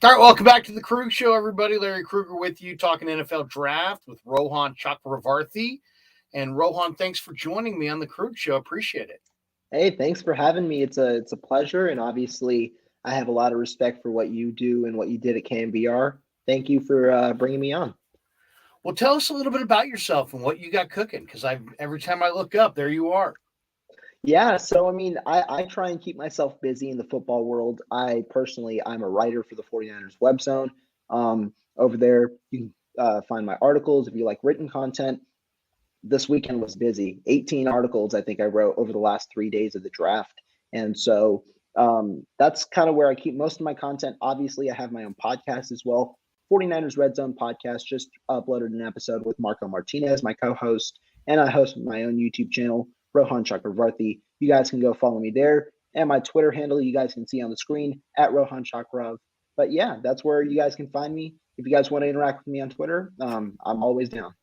All right, welcome back to the Krueg Show, everybody. Larry Krueger with you, talking NFL draft with Rohan Chakravarthi. And Rohan, thanks for joining me on the Krueg Show. Appreciate it. Hey, thanks for having me. It's a pleasure, and obviously, I have a lot of respect for what you do and what you did at KMBR. Thank you for bringing me on. Well, tell us a little bit about yourself and what you got cooking, because I every time I look up, there you are. Yeah, so I mean, I try and keep myself busy in the football world. I'm a writer for the 49ers Webzone. Over there, you can find my articles if you like written content. This weekend was busy. 18 articles I think I wrote over the last 3 days of the draft. And so that's kind of where I keep most of my content. Obviously, I have my own podcast as well. 49ers Red Zone podcast just uploaded an episode with Marco Martinez, my co-host, and I host my own YouTube channel, Rohan Chakravarthi. You guys can go follow me there. And my Twitter handle you guys can see on the screen at Rohan Chakrav. But yeah, that's where you guys can find me. If you guys want to interact with me on Twitter, I'm always down.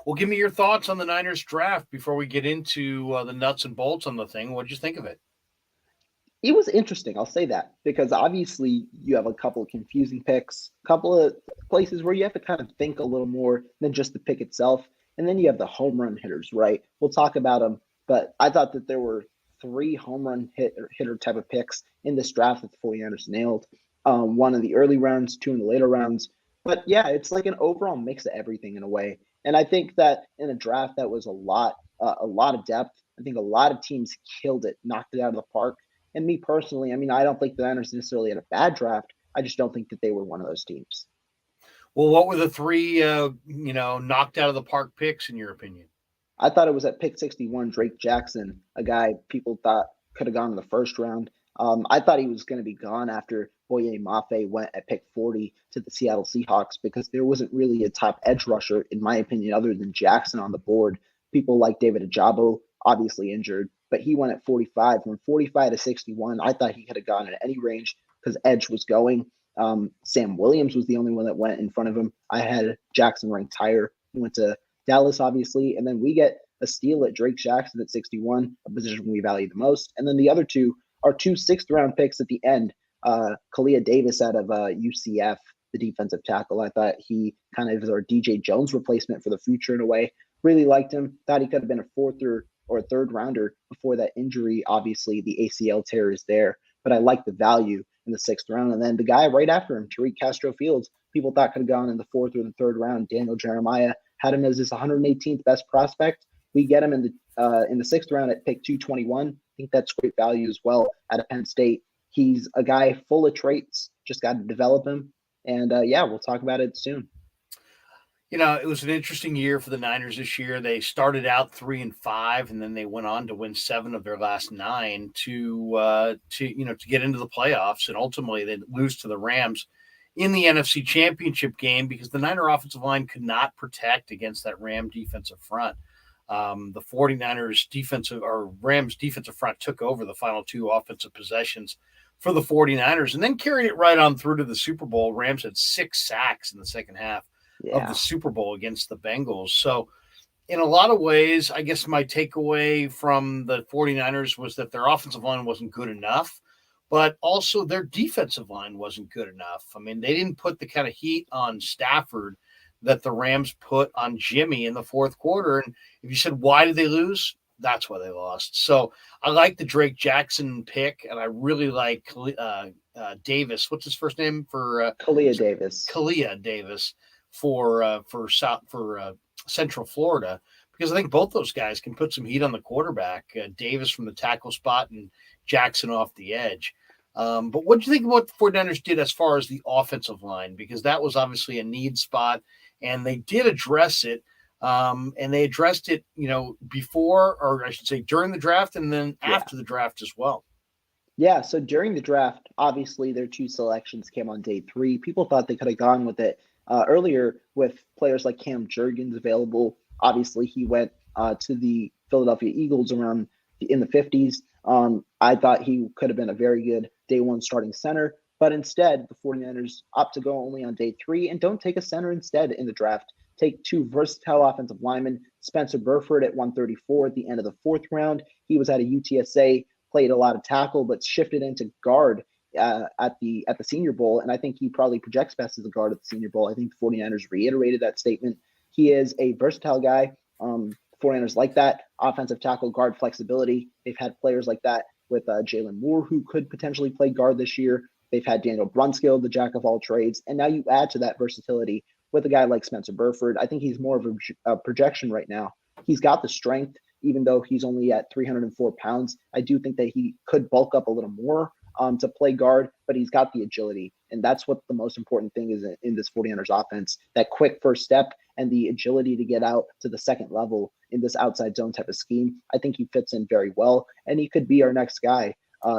Well, give me your thoughts on the Niners draft before we get into the nuts and bolts on the thing. What did you think of it? It was interesting, I'll say that, because obviously you have a couple of confusing picks, a couple of places where you have to kind of think a little more than just the pick itself. And then you have the home run hitters, right? We'll talk about them, but I thought that there were three hitter type of picks in this draft that the 49ers nailed. One in the early rounds, two in the later rounds. But yeah, it's like an overall mix of everything in a way. And I think that in a draft that was a lot of depth, I think a lot of teams killed it, knocked it out of the park. And me personally, I mean, I don't think the Niners necessarily had a bad draft. I just don't think that they were one of those teams. Well, what were the three, knocked out of the park picks in your opinion? I thought it was at pick 61, Drake Jackson, a guy people thought could have gone in the first round. I thought he was going to be gone after Boye Mafe went at pick 40 to the Seattle Seahawks because there wasn't really a top edge rusher, in my opinion, other than Jackson on the board. People like David Ajabo, obviously injured, but he went at 45. From 45 to 61, I thought he could have gone in any range because edge was going. Sam Williams was the only one that went in front of him. I had Jackson ranked higher. He went to Dallas, obviously, and then we get a steal at Drake Jackson at 61, a position we value the most. And then the other two are two sixth-round picks at the end. Kalia Davis out of UCF, the defensive tackle. I thought he kind of is our DJ Jones replacement for the future in a way. Really liked him. Thought he could have been a fourth or a third rounder before that injury. Obviously, the ACL tear is there, but I like the value in the sixth round. And then the guy right after him, Tariq Castro Fields, people thought could have gone in the fourth or the third round. Daniel Jeremiah had him as his 118th best prospect. We get him in the sixth round at pick 221. I think that's great value as well out of Penn State. He's a guy full of traits. Just got to develop him. And yeah, we'll talk about it soon. It was an interesting year for the Niners this year. They started out 3-5, and then they went on to win 7 of their last 9 to get into the playoffs, and ultimately they lose to the Rams in the NFC Championship game because the Niner offensive line could not protect against that Ram defensive front. The 49ers defensive or Rams defensive front took over the final 2 offensive possessions for the 49ers and then carried it right on through to the Super Bowl. Rams had 6 sacks in the second half of the Super Bowl against the Bengals. So in a lot of ways, I guess my takeaway from the 49ers was that their offensive line wasn't good enough, but also their defensive line wasn't good enough. I mean, they didn't put the kind of heat on Stafford that the Rams put on Jimmy in the fourth quarter. And if you said, why did they lose? That's why they lost. So I like the Drake Jackson pick, and I really like Davis. What's his first name for Kalia Davis? Kalia Davis for Central Florida, because I think both those guys can put some heat on the quarterback. Davis from the tackle spot and Jackson off the edge. But what do you think about what the 49ers did as far as the offensive line? Because that was obviously a need spot, and they did address it. And they addressed it, before, or I should say during the draft, and then after the draft as well. Yeah, so during the draft, obviously their 2 selections came on day 3. People thought they could have gone with it earlier with players like Cam Jurgens available. Obviously, he went to the Philadelphia Eagles around in the 50s. I thought he could have been a very good day 1 starting center, but instead the 49ers opt to go only on day 3 and don't take a center instead in the draft. Take 2 versatile offensive linemen, Spencer Burford at 134 at the end of the 4th round. He was at a UTSA, played a lot of tackle, but shifted into guard at the Senior Bowl, and I think he probably projects best as a guard at the Senior Bowl. I think the 49ers reiterated that statement. He is a versatile guy. 49ers like that. Offensive tackle, guard flexibility. They've had players like that with Jalen Moore, who could potentially play guard this year. They've had Daniel Brunskill, the jack of all trades. And now you add to that versatility with a guy like Spencer Burford. I think he's more of a projection right now. He's got the strength, even though he's only at 304 pounds. I do think that he could bulk up a little more to play guard, but he's got the agility. And that's what the most important thing is in this 49ers offense, that quick first step and the agility to get out to the second level in this outside zone type of scheme. I think he fits in very well, and he could be our next guy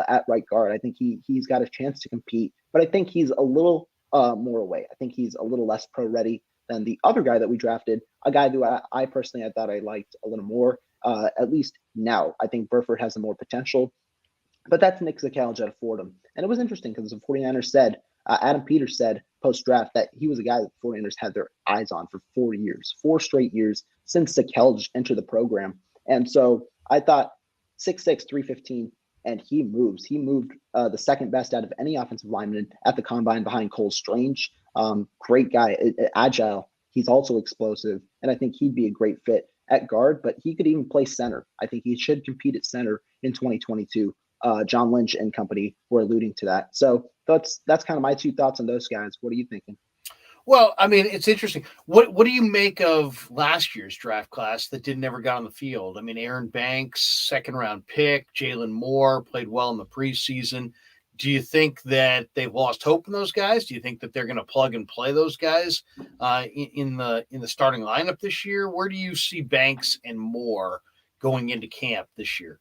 at right guard. I think he's got a chance to compete, but I think he's a little more away. I think he's a little less pro ready than the other guy that we drafted, a guy who I personally, I thought I liked a little more, at least now. I think Burford has the more potential, but that's Nick Zakelj out of Fordham. And it was interesting because the 49ers said, Adam Peters said post-draft that he was a guy that the 49ers had their eyes on for 4 years, 4 straight years since Zakelj entered the program. And so I thought 6'6", 315, and he moves. He moved the second best out of any offensive lineman at the combine behind Cole Strange. Great guy, agile. He's also explosive, and I think he'd be a great fit at guard, but he could even play center. I think he should compete at center in 2022. John Lynch and company were alluding to that. So that's kind of my 2 thoughts on those guys. What are you thinking? Well, I mean, it's interesting. What do you make of last year's draft class that never got on the field? I mean, Aaron Banks, 2nd-round pick, Jalen Moore played well in the preseason. Do you think that they've lost hope in those guys? Do you think that they're going to plug and play those guys in the starting lineup this year? Where do you see Banks and Moore going into camp this year?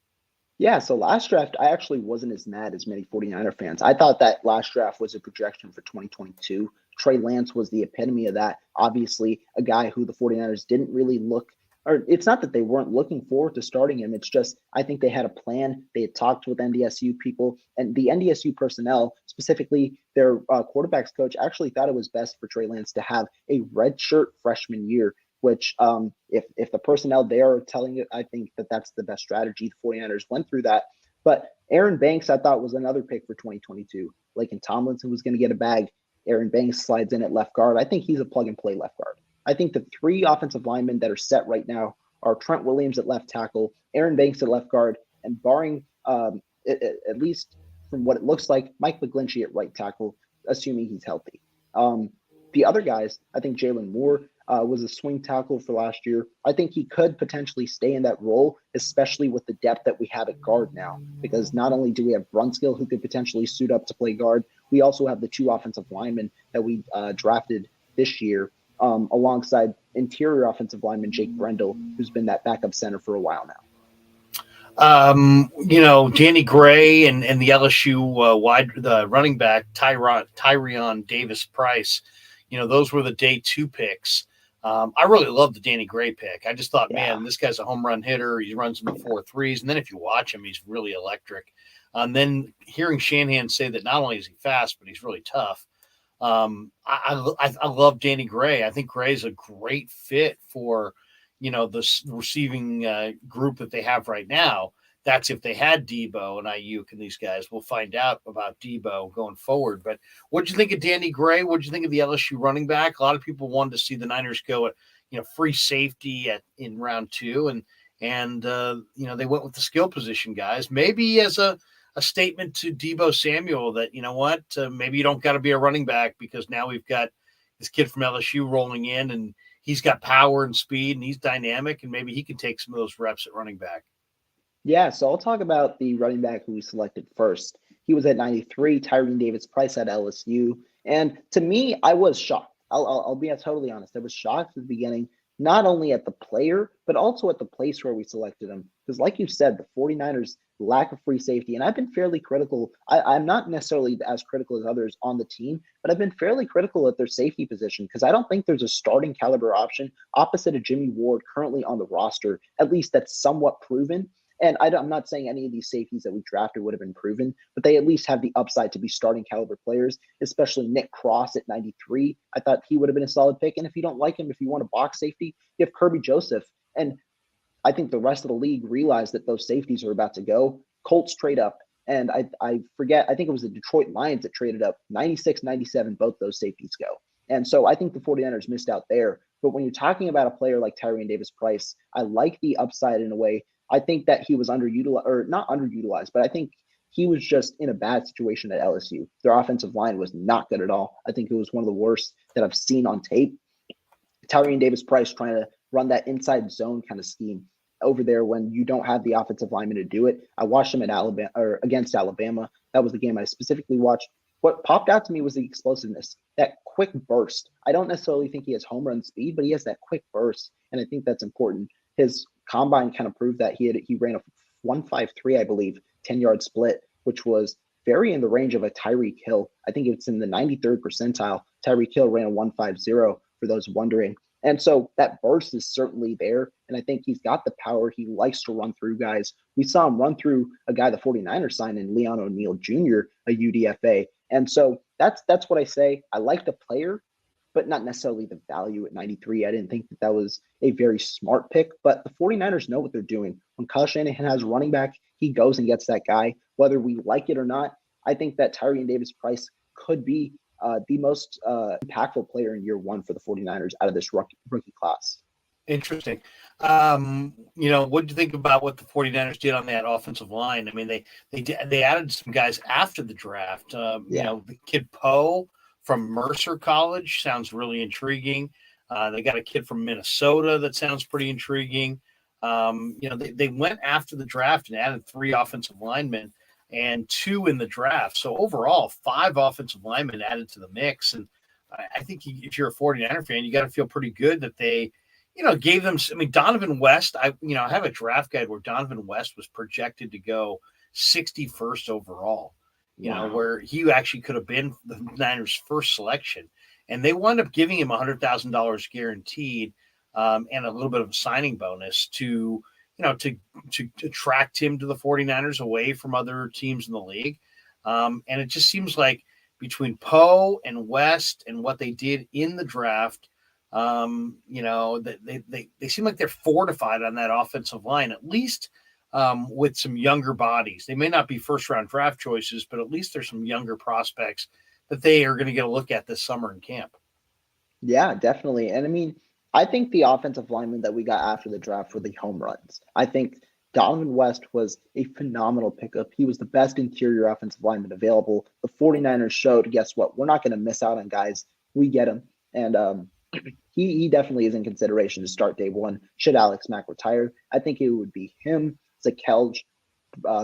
Yeah, so last draft, I actually wasn't as mad as many 49er fans. I thought that last draft was a projection for 2022. Trey Lance was the epitome of that. Obviously, a guy who the 49ers didn't really look, or it's not that they weren't looking forward to starting him. It's just, I think they had a plan. They had talked with NDSU people, and the NDSU personnel, specifically their quarterbacks coach, actually thought it was best for Trey Lance to have a redshirt freshman year, which if the personnel there are telling it, I think that that's the best strategy. The 49ers went through that. But Aaron Banks, I thought, was another pick for 2022. Laken Tomlinson was going to get a bag. Aaron Banks slides in at left guard. I think he's a plug-and-play left guard. I think the 3 offensive linemen that are set right now are Trent Williams at left tackle, Aaron Banks at left guard, and barring, at least from what it looks like, Mike McGlinchey at right tackle, assuming he's healthy. The other guys, I think Jalen Moore was a swing tackle for last year. I think he could potentially stay in that role, especially with the depth that we have at guard now, because not only do we have Brunskill, who could potentially suit up to play guard, we also have the 2 offensive linemen that we drafted this year, alongside interior offensive lineman Jake Brendel, who's been that backup center for a while now. Danny Gray and the LSU the running back Tyrion Davis Price, those were the day 2 picks. I really love the Danny Gray pick. I just thought, man, this guy's a home run hitter. He runs in the 4.3s, and then if you watch him, he's really electric. And then hearing Shanahan say that not only is he fast, but he's really tough. I love Danny Gray. I think Gray's a great fit for, the receiving group that they have right now. That's if they had Deebo and Ayuk and these guys. We'll find out about Deebo going forward. But what did you think of Danny Gray? What did you think of the LSU running back? A lot of people wanted to see the Niners go at, free safety in round 2, and they went with the skill position guys. Maybe as a statement to Deebo Samuel that, maybe you don't got to be a running back, because now we've got this kid from LSU rolling in, and he's got power and speed, and he's dynamic, and maybe he can take some of those reps at running back. Yeah, so I'll talk about the running back who we selected first. He was at 93, Tyrion Davis Price at LSU. And to me, I was shocked. I'll be totally honest. I was shocked at the beginning, not only at the player, but also at the place where we selected him. Because like you said, the 49ers lack of free safety. And I've been fairly critical. I'm not necessarily as critical as others on the team, but I've been fairly critical at their safety position, because I don't think there's a starting caliber option opposite of Jimmy Ward currently on the roster, at least that's somewhat proven. And I'm not saying any of these safeties that we drafted would have been proven, but they at least have the upside to be starting caliber players, especially Nick Cross at 93. I thought he would have been a solid pick. And if you don't like him, if you want a box safety, you have Kirby Joseph. And I think the rest of the league realized that those safeties are about to go. Colts trade up. And I forget, I think it was the Detroit Lions that traded up 96, 97, both those safeties go. And so I think the 49ers missed out there. But when you're talking about a player like Tyrion Davis-Price, I like the upside in a way. I think that he was underutilized, or not underutilized, but I think he was just in a bad situation at LSU. Their offensive line was not good at all. I think it was one of the worst that I've seen on tape. Tyrion Davis-Price trying to run that inside zone kind of scheme over there when you don't have the offensive lineman to do it. I watched him at Alabama or against Alabama. That was the game I specifically watched. What popped out to me was the explosiveness, that quick burst. I don't necessarily think he has home run speed, but he has that quick burst, and I think that's important. His combine kind of proved that he ran a 1.53, I believe, 10-yard split, which was very in the range of a Tyreek Hill. I think it's in the 93rd percentile. Tyreek Hill ran a 1.50 for those wondering. And so that burst is certainly there. And I think he's got the power. He likes to run through guys. We saw him run through a guy the 49ers signed in Leon O'Neal Jr., a UDFA. And so that's what I say. I like the player, but not necessarily the value at 93. I didn't think that was a very smart pick, but the 49ers know what they're doing. When Kyle Shanahan has a running back, he goes and gets that guy, whether we like it or not. I think that Tyrion Davis-Price could be the most impactful player in year one for the 49ers out of this rookie class. Interesting. What do you think about what the 49ers did on that offensive line? I mean, they added some guys after the draft. The kid Poe from Mercer College sounds really intriguing. They got a kid from Minnesota that sounds pretty intriguing. They went after the draft and added 3 offensive linemen and 2 in the draft. So overall, 5 offensive linemen added to the mix. And I think if you're a 49er fan, you got to feel pretty good that they, gave them. I mean, Donovan West. I have a draft guide where Donovan West was projected to go 61st overall. Where he actually could have been the Niners' first selection, and they wound up giving him $100,000 guaranteed, and a little bit of a signing bonus to attract him to the 49ers away from other teams in the league. And it just seems like between Poe and West and what they did in the draft, they seem like they're fortified on that offensive line, at least with some younger bodies. They may not be first-round draft choices, but at least there's some younger prospects that they are going to get a look at this summer in camp. Yeah, definitely. And I mean, I think the offensive linemen that we got after the draft were the home runs. I think Donovan West was a phenomenal pickup. He was the best interior offensive lineman available. The 49ers showed, guess what? We're not going to miss out on guys. We get him. And he definitely is in consideration to start day one. Should Alex Mack retire? I think it would be him, Zakelj,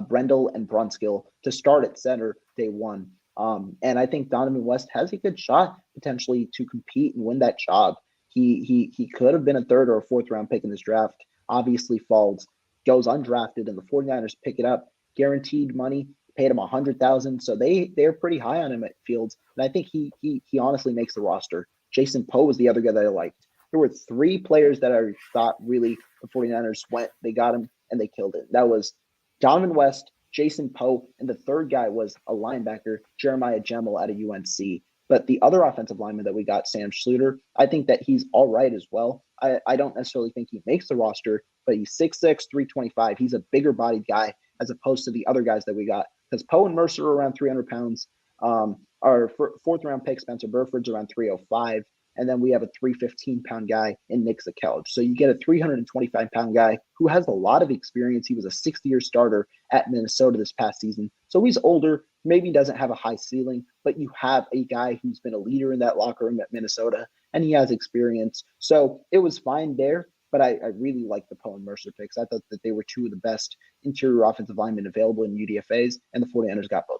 Brendel, and Brunskill to start at center day one. And I think Donovan West has a good shot potentially to compete and win that job. He could have been a 3rd or a 4th round pick in this draft. Obviously falls, goes undrafted, and the 49ers pick it up. Guaranteed money, paid him $100,000. So they're pretty high on him at Fields. And I think he honestly makes the roster. Jason Poe was the other guy that I liked. There were 3 players that I thought really the 49ers went, they got him, and they killed it. That was Donovan West, Jason Poe, and the 3rd guy was a linebacker, Jeremiah Gemmel out of UNC. But the other offensive lineman that we got, Sam Schluter, I think that he's all right as well. I don't necessarily think he makes the roster, but he's 6'6", 325. He's a bigger bodied guy as opposed to the other guys that we got. Because Poe and Mercer are around 300 pounds. Our 4th round pick, Spencer Burford's around 305. And then we have a 315-pound guy in Nick Zakelj. So you get a 325-pound guy who has a lot of experience. He was a 6th-year starter at Minnesota this past season. So he's older, maybe doesn't have a high ceiling, but you have a guy who's been a leader in that locker room at Minnesota, and he has experience. So it was fine there, but I really like the Poe and Mercer picks. I thought that they were 2 of the best interior offensive linemen available in UDFAs, and the 49ers got both.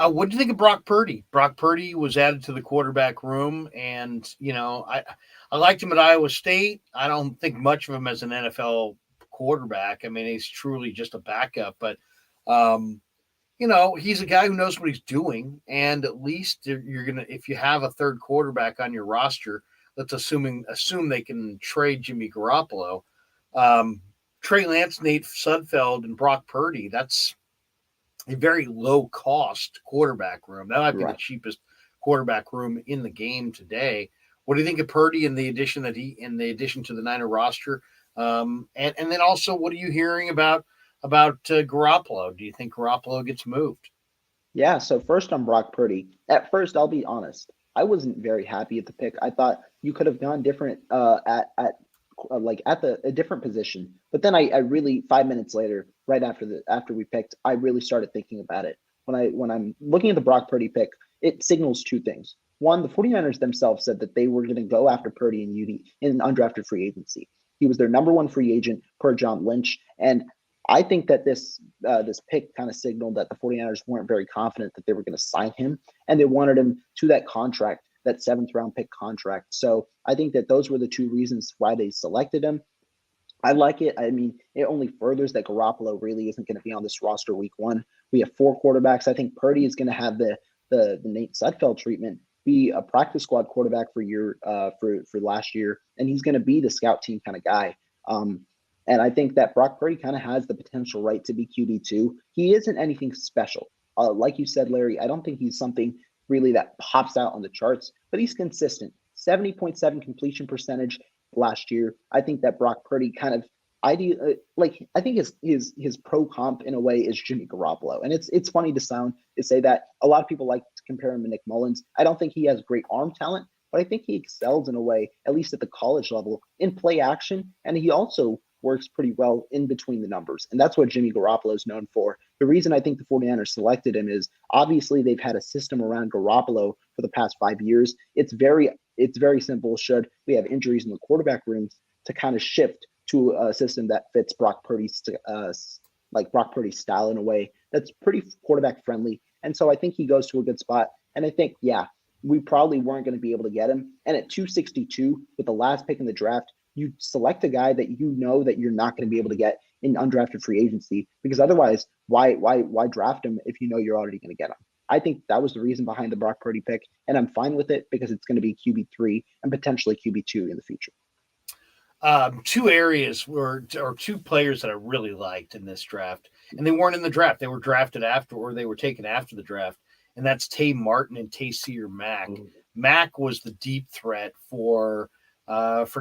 What do you think of Brock Purdy? Brock Purdy was added to the quarterback room, and I liked him at Iowa State. I don't think much of him as an NFL quarterback. I mean, he's truly just a backup, but he's a guy who knows what he's doing, and at least you're gonna, if you have a 3rd quarterback on your roster, let's assume they can trade Jimmy Garoppolo, Trey Lance, Nate Sudfeld, and Brock Purdy. That's a very low-cost quarterback room. That might be the cheapest quarterback room in the game today. What do you think of Purdy and the addition to the Niner roster? And then also, what are you hearing about about Garoppolo? Do you think Garoppolo gets moved? Yeah, so first on Brock Purdy. At first, I'll be honest, I wasn't very happy at the pick. I thought you could have gone different at like at the a different position. But then I really 5 minutes later, right after we picked, I really started thinking about it. When I'm looking at the Brock Purdy pick, it signals two things. One, the 49ers themselves said that they were going to go after Purdy in undrafted free agency. He was their number one free agent per John Lynch. And I think that this pick kind of signaled that the 49ers weren't very confident that they were going to sign him, and they wanted him to that contract, that seventh round pick contract. So I think that those were the two reasons why they selected him. I like it. I mean, it only furthers that Garoppolo really isn't going to be on this roster week one. We have four quarterbacks. I think Purdy is going to have the Nate Sudfeld treatment, be a practice squad quarterback for last year, and he's going to be the scout team kind of guy. Um, and I think that Brock Purdy kind of has the potential right to be QB2. He isn't anything special. Like you said, Larry, I don't think he's something really that pops out on the charts, but he's consistent. 70.7 completion percentage last year. I think that Brock Purdy kind of I think his pro comp in a way is Jimmy Garoppolo, and it's funny to say that a lot of people like to compare him to Nick Mullins. I don't think he has great arm talent, but I think he excels in a way, at least at the college level, in play action, and he also works pretty well in between the numbers, and that's what Jimmy Garoppolo is known for. The reason I think the 49ers selected him is obviously they've had a system around Garoppolo for the past 5 years. It's very simple. Should we have injuries in the quarterback rooms to kind of shift to a system that fits Brock Purdy's style in a way that's pretty quarterback friendly. And so I think he goes to a good spot. And I think, yeah, we probably weren't going to be able to get him. And at 262, with the last pick in the draft, you select a guy that you know that you're not going to be able to get in undrafted free agency, because otherwise, why draft him if you know you're already going to get him? I think that was the reason behind the Brock Purdy pick, and I'm fine with it because it's going to be QB3 and potentially QB2 in the future. Two areas or two players that I really liked in this draft, and they weren't in the draft. They were drafted after, or they were taken after the draft, and that's Tay Martin and Taysir Mack. Mack was the deep threat for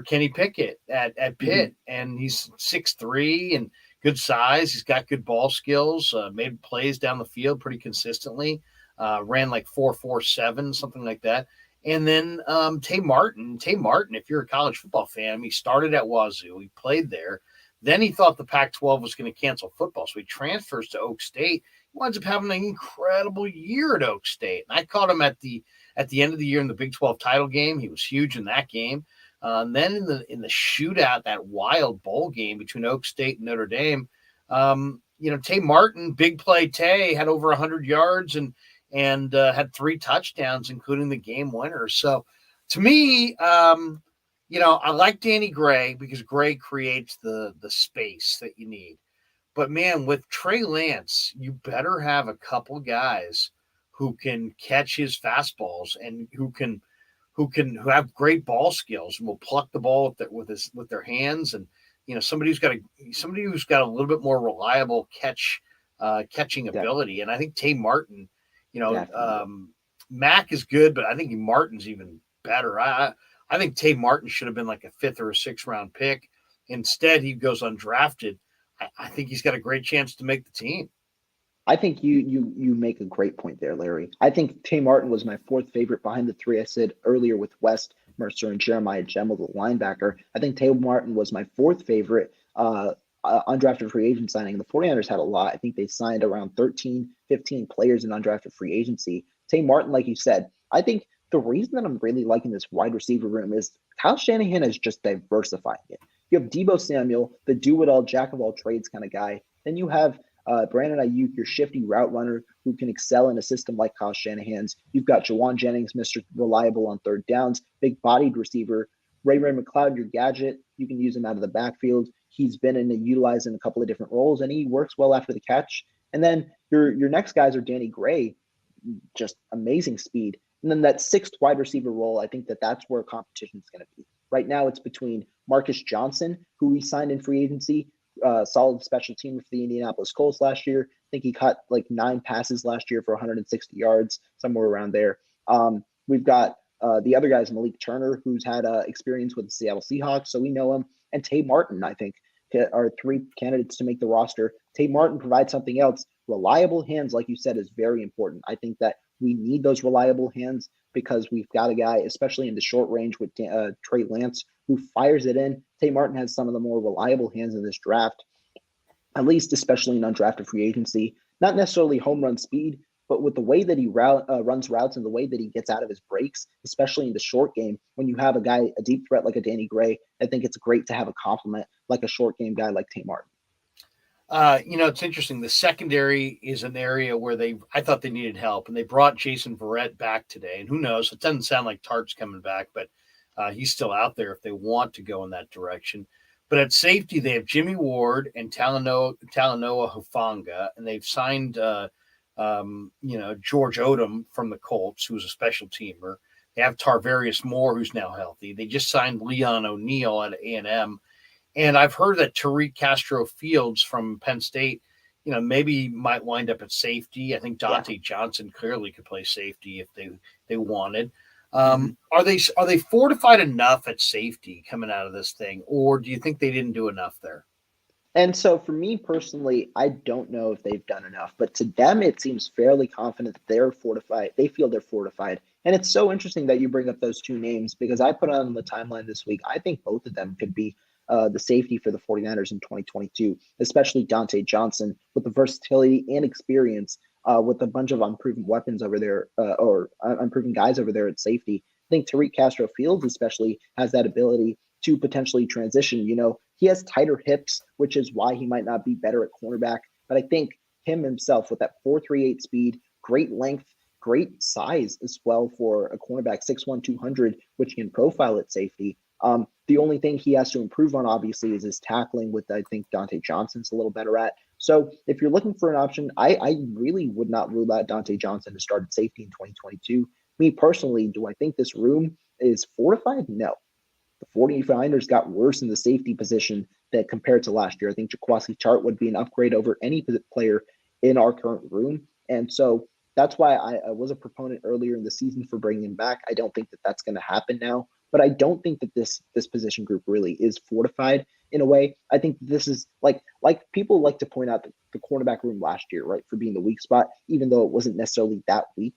Kenny Pickett at Pitt, and he's 6'3" and good size. He's got good ball skills. Made plays down the field pretty consistently. Ran like 4.47, something like that. And then Tay Martin, if you're a college football fan, he started at Wazoo. He played there. Then he thought the Pac-12 was going to cancel football, so he transfers to Oak State. He winds up having an incredible year at Oak State. And I caught him at the end of the year in the Big 12 title game. He was huge in that game. Then in the shootout, that wild bowl game between Oak State and Notre Dame, Tay Martin, big play Tay, had over 100 yards and had 3 touchdowns, including the game winner. So to me, I like Danny Gray because Gray creates the space that you need. But man, with Trey Lance, you better have a couple guys who can catch his fastballs and who have great ball skills and will pluck the ball with their hands, and somebody who's got a little bit more reliable catching ability. And I think Tay Martin. Mack is good, but I think Martin's even better. I think Tay Martin should have been like a 5th or a 6th round pick. Instead, he goes undrafted. I think he's got a great chance to make the team. I think you make a great point there, Larry. I think Tay Martin was my 4th favorite behind the 3 I said earlier with West Mercer and Jeremiah Gemmel, the linebacker. I think Tay Martin was my 4th favorite undrafted free agent signing. The 49ers had a lot. I think they signed around 13, 15 players in undrafted free agency. Tay Martin, like you said, I think the reason that I'm really liking this wide receiver room is Kyle Shanahan is just diversifying it. You have Deebo Samuel, the do-it-all, jack-of-all-trades kind of guy. Then you have Brandon Ayuk, your shifty route runner who can excel in a system like Kyle Shanahan's. You've got Jawan Jennings, Mr. Reliable on third downs, big-bodied receiver. Ray McLeod, your gadget. You can use him out of the backfield. He's been utilized in a couple of different roles, and he works well after the catch. And then your next guys are Danny Gray, just amazing speed. And then that 6th wide receiver role, I think that's where competition is going to be. Right now, it's between Marcus Johnson, who we signed in free agency, solid special teamer for the Indianapolis Colts last year. I think he caught like 9 passes last year for 160 yards, somewhere around there. We've got the other guy is Malik Turner, who's had experience with the Seattle Seahawks, so we know him. And Tay Martin, I think, are three candidates to make the roster. Tate Martin provides something else. Reliable hands, like you said, is very important. I think that we need those reliable hands because we've got a guy, especially in the short range with Trey Lance, who fires it in. Tate Martin has some of the more reliable hands in this draft, at least especially in undrafted free agency. Not necessarily home run speed, but with the way that he runs routes and the way that he gets out of his breaks, especially in the short game, when you have a guy, a deep threat like a Danny Gray, I think it's great to have a complement like a short game guy like Tate Martin. It's interesting. The secondary is an area where I thought they needed help, and they brought Jason Verrett back today. And who knows? It doesn't sound like Tart's coming back, but he's still out there if they want to go in that direction. But at safety, they have Jimmy Ward and Talanoa Hufanga, and they've signed, George Odom from the Colts, who's a special teamer. They have Tarvarius Moore, who's now healthy. They just signed Leon O'Neal at A&M. And I've heard that Tariq Castro-Fields from Penn State, maybe might wind up at safety. I think Dante Johnson clearly could play safety if they wanted. Are they fortified enough at safety coming out of this thing, or do you think they didn't do enough there? And so for me personally, I don't know if they've done enough, but to them, it seems fairly confident that they're fortified. They feel they're fortified. And it's so interesting that you bring up those two names because I put on the timeline this week. I think both of them could be the safety for the 49ers in 2022, especially Dante Johnson with the versatility and experience with a bunch of unproven weapons over there or unproven guys over there at safety. I think Tariq Castro-Fields especially has that ability to potentially transition. He has tighter hips, which is why he might not be better at cornerback. But I think him himself with that 4.38 speed, great length, great size as well for a cornerback, 6'1", 200, which can profile at safety. The only thing he has to improve on, obviously, is his tackling, with I think Dante Johnson's a little better at. So if you're looking for an option, I really would not rule out Dante Johnson to start at safety in 2022. Me personally, do I think this room is fortified? No. The 49ers got worse in the safety position than compared to last year. I think Jaquaski Chart would be an upgrade over any player in our current room. And so that's why I was a proponent earlier in the season for bringing him back. I don't think that that's going to happen now. But I don't think that this position group really is fortified in a way. I think this is like people like to point out the cornerback room last year, right, for being the weak spot, even though it wasn't necessarily that weak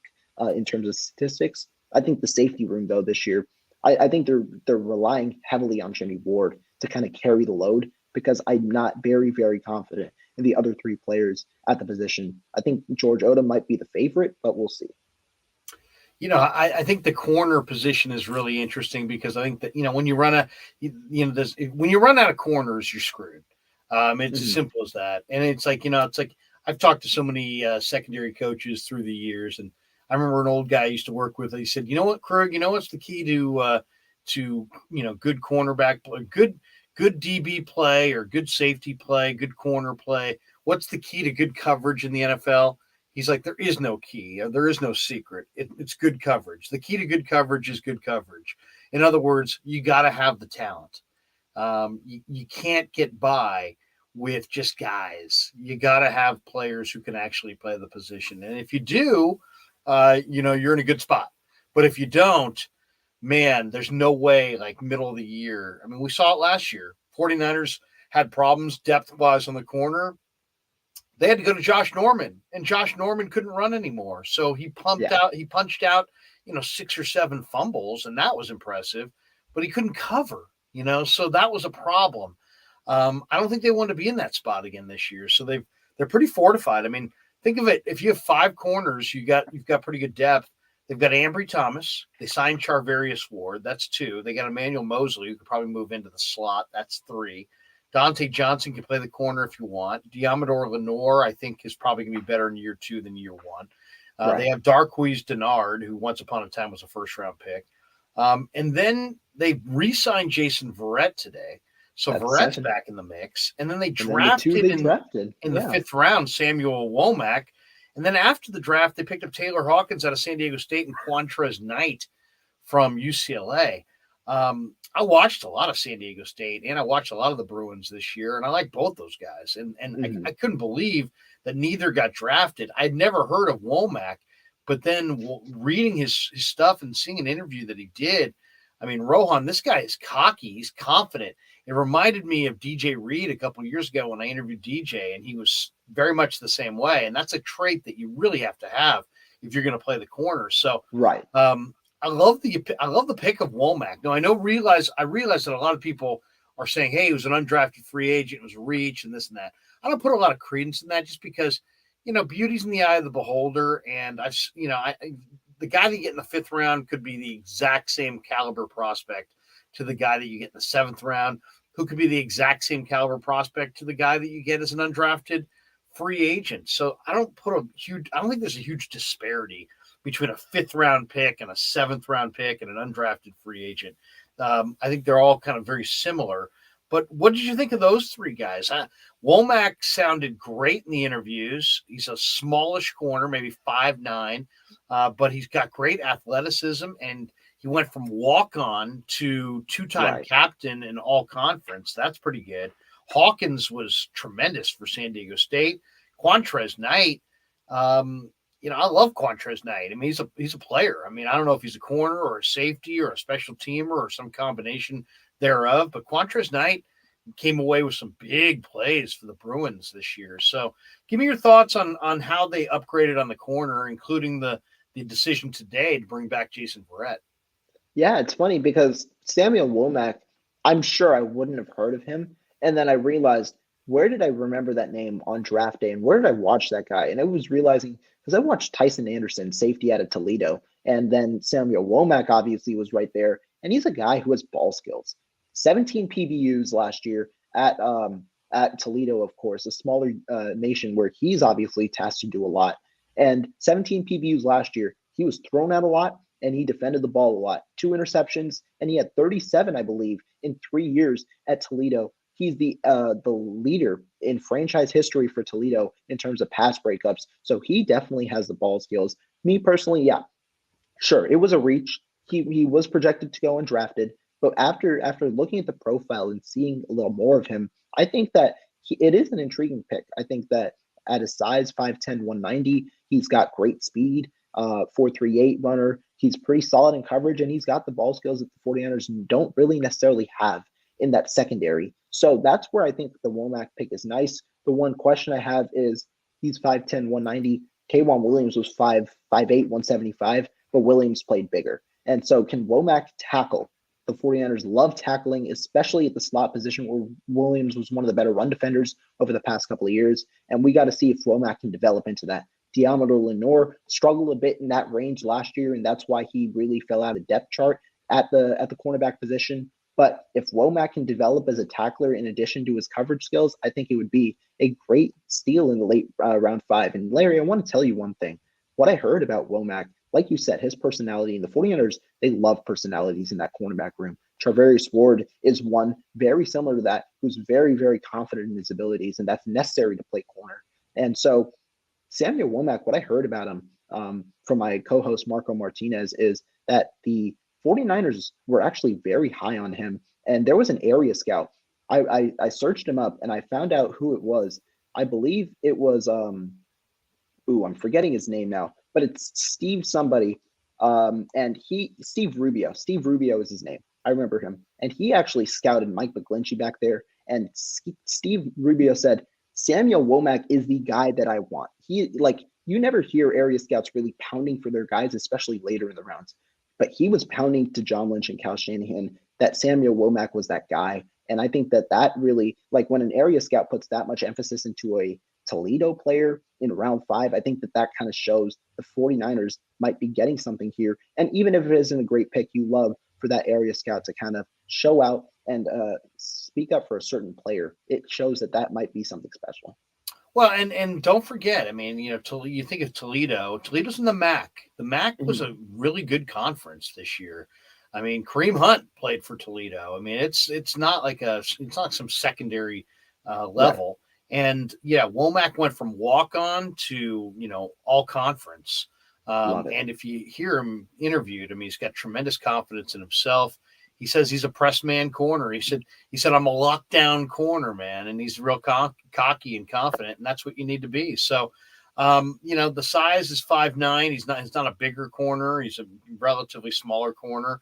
in terms of statistics. I think the safety room, though, this year, I think they're relying heavily on Jimmy Ward to kind of carry the load because I'm not very, very confident in the other three players at the position. I think George Odom might be the favorite, but we'll see. I think the corner position is really interesting because I think that, when you run when you run out of corners, you're screwed. It's as simple as that. And it's like I've talked to so many secondary coaches through the years. And I remember an old guy I used to work with. He said, you know what, Krueg, what's the key to good cornerback play, good DB play or good safety play, good corner play? What's the key to good coverage in the NFL? He's like, there is no key. There is no secret. It's good coverage. The key to good coverage is good coverage. In other words, you got to have the talent. You can't get by with just guys. You got to have players who can actually play the position. And if you do, you're in a good spot. But if you don't, man, there's no way like middle of the year. I mean, we saw it last year. 49ers had problems depth-wise on the corner. They had to go to Josh Norman, and Josh Norman couldn't run anymore. So he punched out, 6 or 7 fumbles, and that was impressive, but he couldn't cover, so that was a problem. I don't think they want to be in that spot again this year. So they're pretty fortified. I mean, think of it. If you have 5 corners, you've got pretty good depth. They've got Ambry Thomas. They signed Charvarius Ward. That's 2. They got Emmanuel Mosley, who could probably move into the slot. That's 3. Dante Johnson can play the corner if you want. Diamador Lenore, I think, is probably going to be better in year 2 than year 1. Right. They have Darqueze Dennard, who once upon a time was a first-round pick. And then they re-signed Jason Verrett today. So Verrett's back in the mix. And then they drafted in the 5th round Samuel Womack. And then after the draft, they picked up Taylor Hawkins out of San Diego State and Quantrez Knight from UCLA. I watched a lot of San Diego State, and I watched a lot of the Bruins this year, and I like both those guys. And I couldn't believe that neither got drafted. I'd never heard of Womack, but then reading his stuff and seeing an interview that he did, I mean, Rohan, this guy is cocky. He's confident. It reminded me of DJ Reed a couple of years ago when I interviewed DJ, and he was very much the same way. And that's a trait that you really have to have if you're going to play the corner. So, Right. I love the pick of Womack. Now I realize that a lot of people are saying, "Hey, he was an undrafted free agent, it was a reach, and this and that." I don't put a lot of credence in that, just because beauty's in the eye of the beholder, and the guy that you get in the 5th round could be the exact same caliber prospect to the guy that you get in the 7th round, who could be the exact same caliber prospect to the guy that you get as an undrafted free agent. So I don't think there's a huge disparity between a 5th round pick and a 7th round pick and an undrafted free agent. I think they're all kind of very similar. But what did you think of those 3 guys? Womack sounded great in the interviews. He's a smallish corner, maybe 5'9", but he's got great athleticism, and he went from walk-on to 2-time captain in all conference. That's pretty good. Hawkins was tremendous for San Diego State. Quantrez Knight, I love Quantrez Knight. I mean, he's a player. I mean, I don't know if he's a corner or a safety or a special teamer or some combination thereof, but Quantrez Knight came away with some big plays for the Bruins this year. So give me your thoughts on how they upgraded on the corner, including the decision today to bring back Jason Verrett. Yeah, it's funny because Samuel Womack, I'm sure I wouldn't have heard of him. And then I realized, where did I remember that name on draft day? And where did I watch that guy? And I was realizing, because I watched Tyson Anderson, safety out of Toledo. And then Samuel Womack obviously was right there. And he's a guy who has ball skills. 17 PBUs last year at Toledo, of course, a smaller nation where he's obviously tasked to do a lot. And 17 PBUs last year, he was thrown out a lot, and he defended the ball a lot. 2 interceptions, and he had 37, I believe, in 3 years at Toledo. He's the leader in franchise history for Toledo in terms of pass breakups. So he definitely has the ball skills. Me personally, yeah, sure, it was a reach. He was projected to go undrafted, but after looking at the profile and seeing a little more of him, I think that it is an intriguing pick. I think that at his size, 5'10", 190, he's got great speed, 4.38 runner. He's pretty solid in coverage, and he's got the ball skills that the 49ers don't really necessarily have in that secondary. So that's where I think the Womack pick is nice. The one question I have is he's 5'10", 190. K'Wan Williams was 5'8", 175, but Williams played bigger. And so can Womack tackle? The 49ers love tackling, especially at the slot position, where Williams was one of the better run defenders over the past couple of years. And we got to see if Womack can develop into that. Diamador Lenore struggled a bit in that range last year, and that's why he really fell out of depth chart at the cornerback position. But if Womack can develop as a tackler in addition to his coverage skills, I think it would be a great steal in the late round 5. And Larry, I want to tell you one thing. What I heard about Womack, like you said, his personality, and the 49ers, they love personalities in that cornerback room. Charvarius Ward is one very similar to that, who's very, very confident in his abilities, and that's necessary to play corner. And so Samuel Womack, what I heard about him from my co-host Marco Martinez is that the 49ers were actually very high on him. And there was an area scout. I searched him up, and I found out who it was. I believe it was, I'm forgetting his name now, but it's Steve somebody. Steve Rubio. Steve Rubio is his name. I remember him. And he actually scouted Mike McGlinchey back there. And Steve Rubio said, Samuel Womack is the guy that I want. You never hear area scouts really pounding for their guys, especially later in the rounds. But he was pounding to John Lynch and Cal Shanahan that Samuel Womack was that guy. And I think that really, like when an area scout puts that much emphasis into a Toledo player in round 5, I think that kind of shows the 49ers might be getting something here. And even if it isn't a great pick, you love for that area scout to kind of show out and speak up for a certain player. It shows that might be something special. Well, and don't forget, I mean, you think of Toledo. Toledo's in the MAC. The MAC was a really good conference this year. I mean, Kareem Hunt played for Toledo. I mean, it's not like some secondary level. Right. And yeah, Womack went from walk on to all conference. And if you hear him interviewed, I mean, he's got tremendous confidence in himself. He says he's a press man corner. He said, I'm a lockdown corner, man. And he's real cocky and confident, and that's what you need to be. So, the size is 5'9". He's not a bigger corner. He's a relatively smaller corner,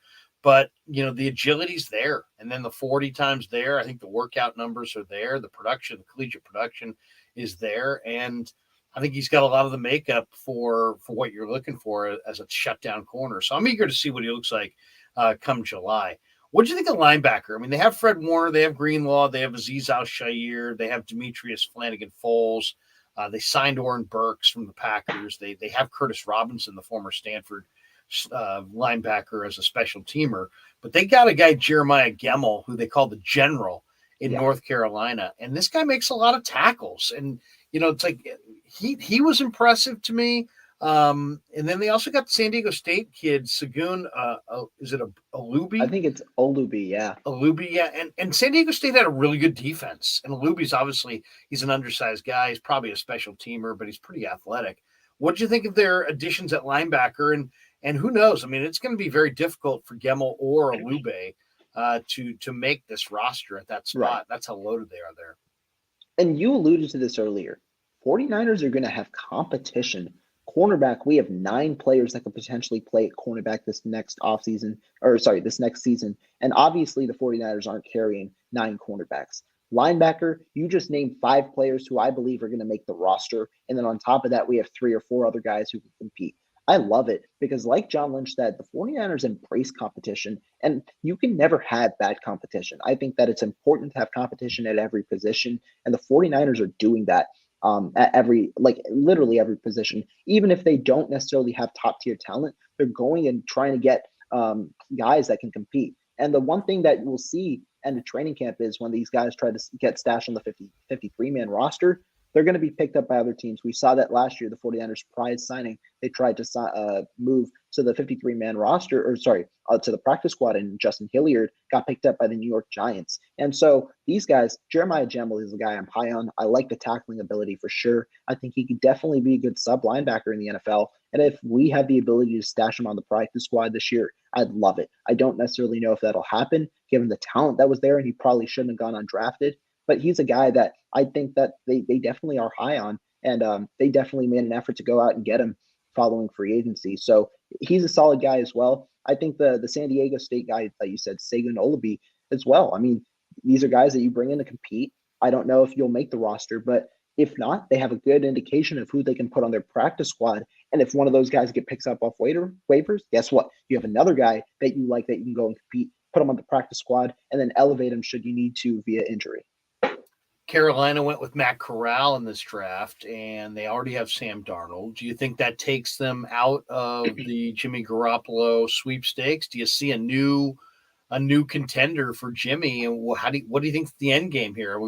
but the agility's there, and then the 40 times there. I think the workout numbers are there. The collegiate production is there, and I think he's got a lot of the makeup for what you're looking for as a shutdown corner. So I'm eager to see what he looks like come July. What do you think of linebacker? I mean, they have Fred Warner, they have Greenlaw, they have Azeez Al-Shaair, they have Demetrius Flanagan-Foles. They signed Oren Burks from the Packers. They have Curtis Robinson, the former Stanford linebacker, as a special teamer. But they got a guy, Jeremiah Gemmel, who they call the General in North Carolina. And this guy makes a lot of tackles. And, it's like he was impressive to me. And then they also got the San Diego State kid, Sagoon. Is it Alubi? I think it's Olubi, yeah. Alubi, yeah. And San Diego State had a really good defense. And Alubi's obviously, he's an undersized guy. He's probably a special teamer, but he's pretty athletic. What did you think of their additions at linebacker? And who knows? I mean, it's going to be very difficult for Gemmel or Alube to make this roster at that spot. Right. That's how loaded they are there. And you alluded to this earlier. 49ers are going to have competition. Cornerback, we have 9 players that could potentially play at cornerback this next season. And obviously the 49ers aren't carrying 9 cornerbacks. Linebacker, you just named 5 players who I believe are going to make the roster. And then on top of that, we have 3 or 4 other guys who can compete. I love it because, like John Lynch said, the 49ers embrace competition, and you can never have bad competition. I think that it's important to have competition at every position, and the 49ers are doing that at literally every position. Even if they don't necessarily have top-tier talent, they're going and trying to get guys that can compete. And the one thing that we'll see in the training camp is when these guys try to get stashed on the 53-man roster, they're going to be picked up by other teams. We saw that last year, the 49ers prize signing. They tried to move to the 53-man roster, to the practice squad, and Justin Hilliard got picked up by the New York Giants. And so these guys, Jeremiah Gemmel is the guy I'm high on. I like the tackling ability for sure. I think he could definitely be a good sub linebacker in the NFL. And if we have the ability to stash him on the practice squad this year, I'd love it. I don't necessarily know if that'll happen, given the talent that was there, and he probably shouldn't have gone undrafted. But he's a guy that I think that they definitely are high on, and they definitely made an effort to go out and get him following free agency. So he's a solid guy as well. I think the San Diego State guy that you said, Sagan Olubi, as well. I mean, these are guys that you bring in to compete. I don't know if you'll make the roster, but if not, they have a good indication of who they can put on their practice squad. And if one of those guys picks up off waivers, guess what? You have another guy that you like that you can go and compete, put him on the practice squad, and then elevate him should you need to via injury. Carolina went with Matt Corral in this draft, and they already have Sam Darnold. Do you think that takes them out of the Jimmy Garoppolo sweepstakes? Do you see a new contender for Jimmy? And what do you think is the end game here?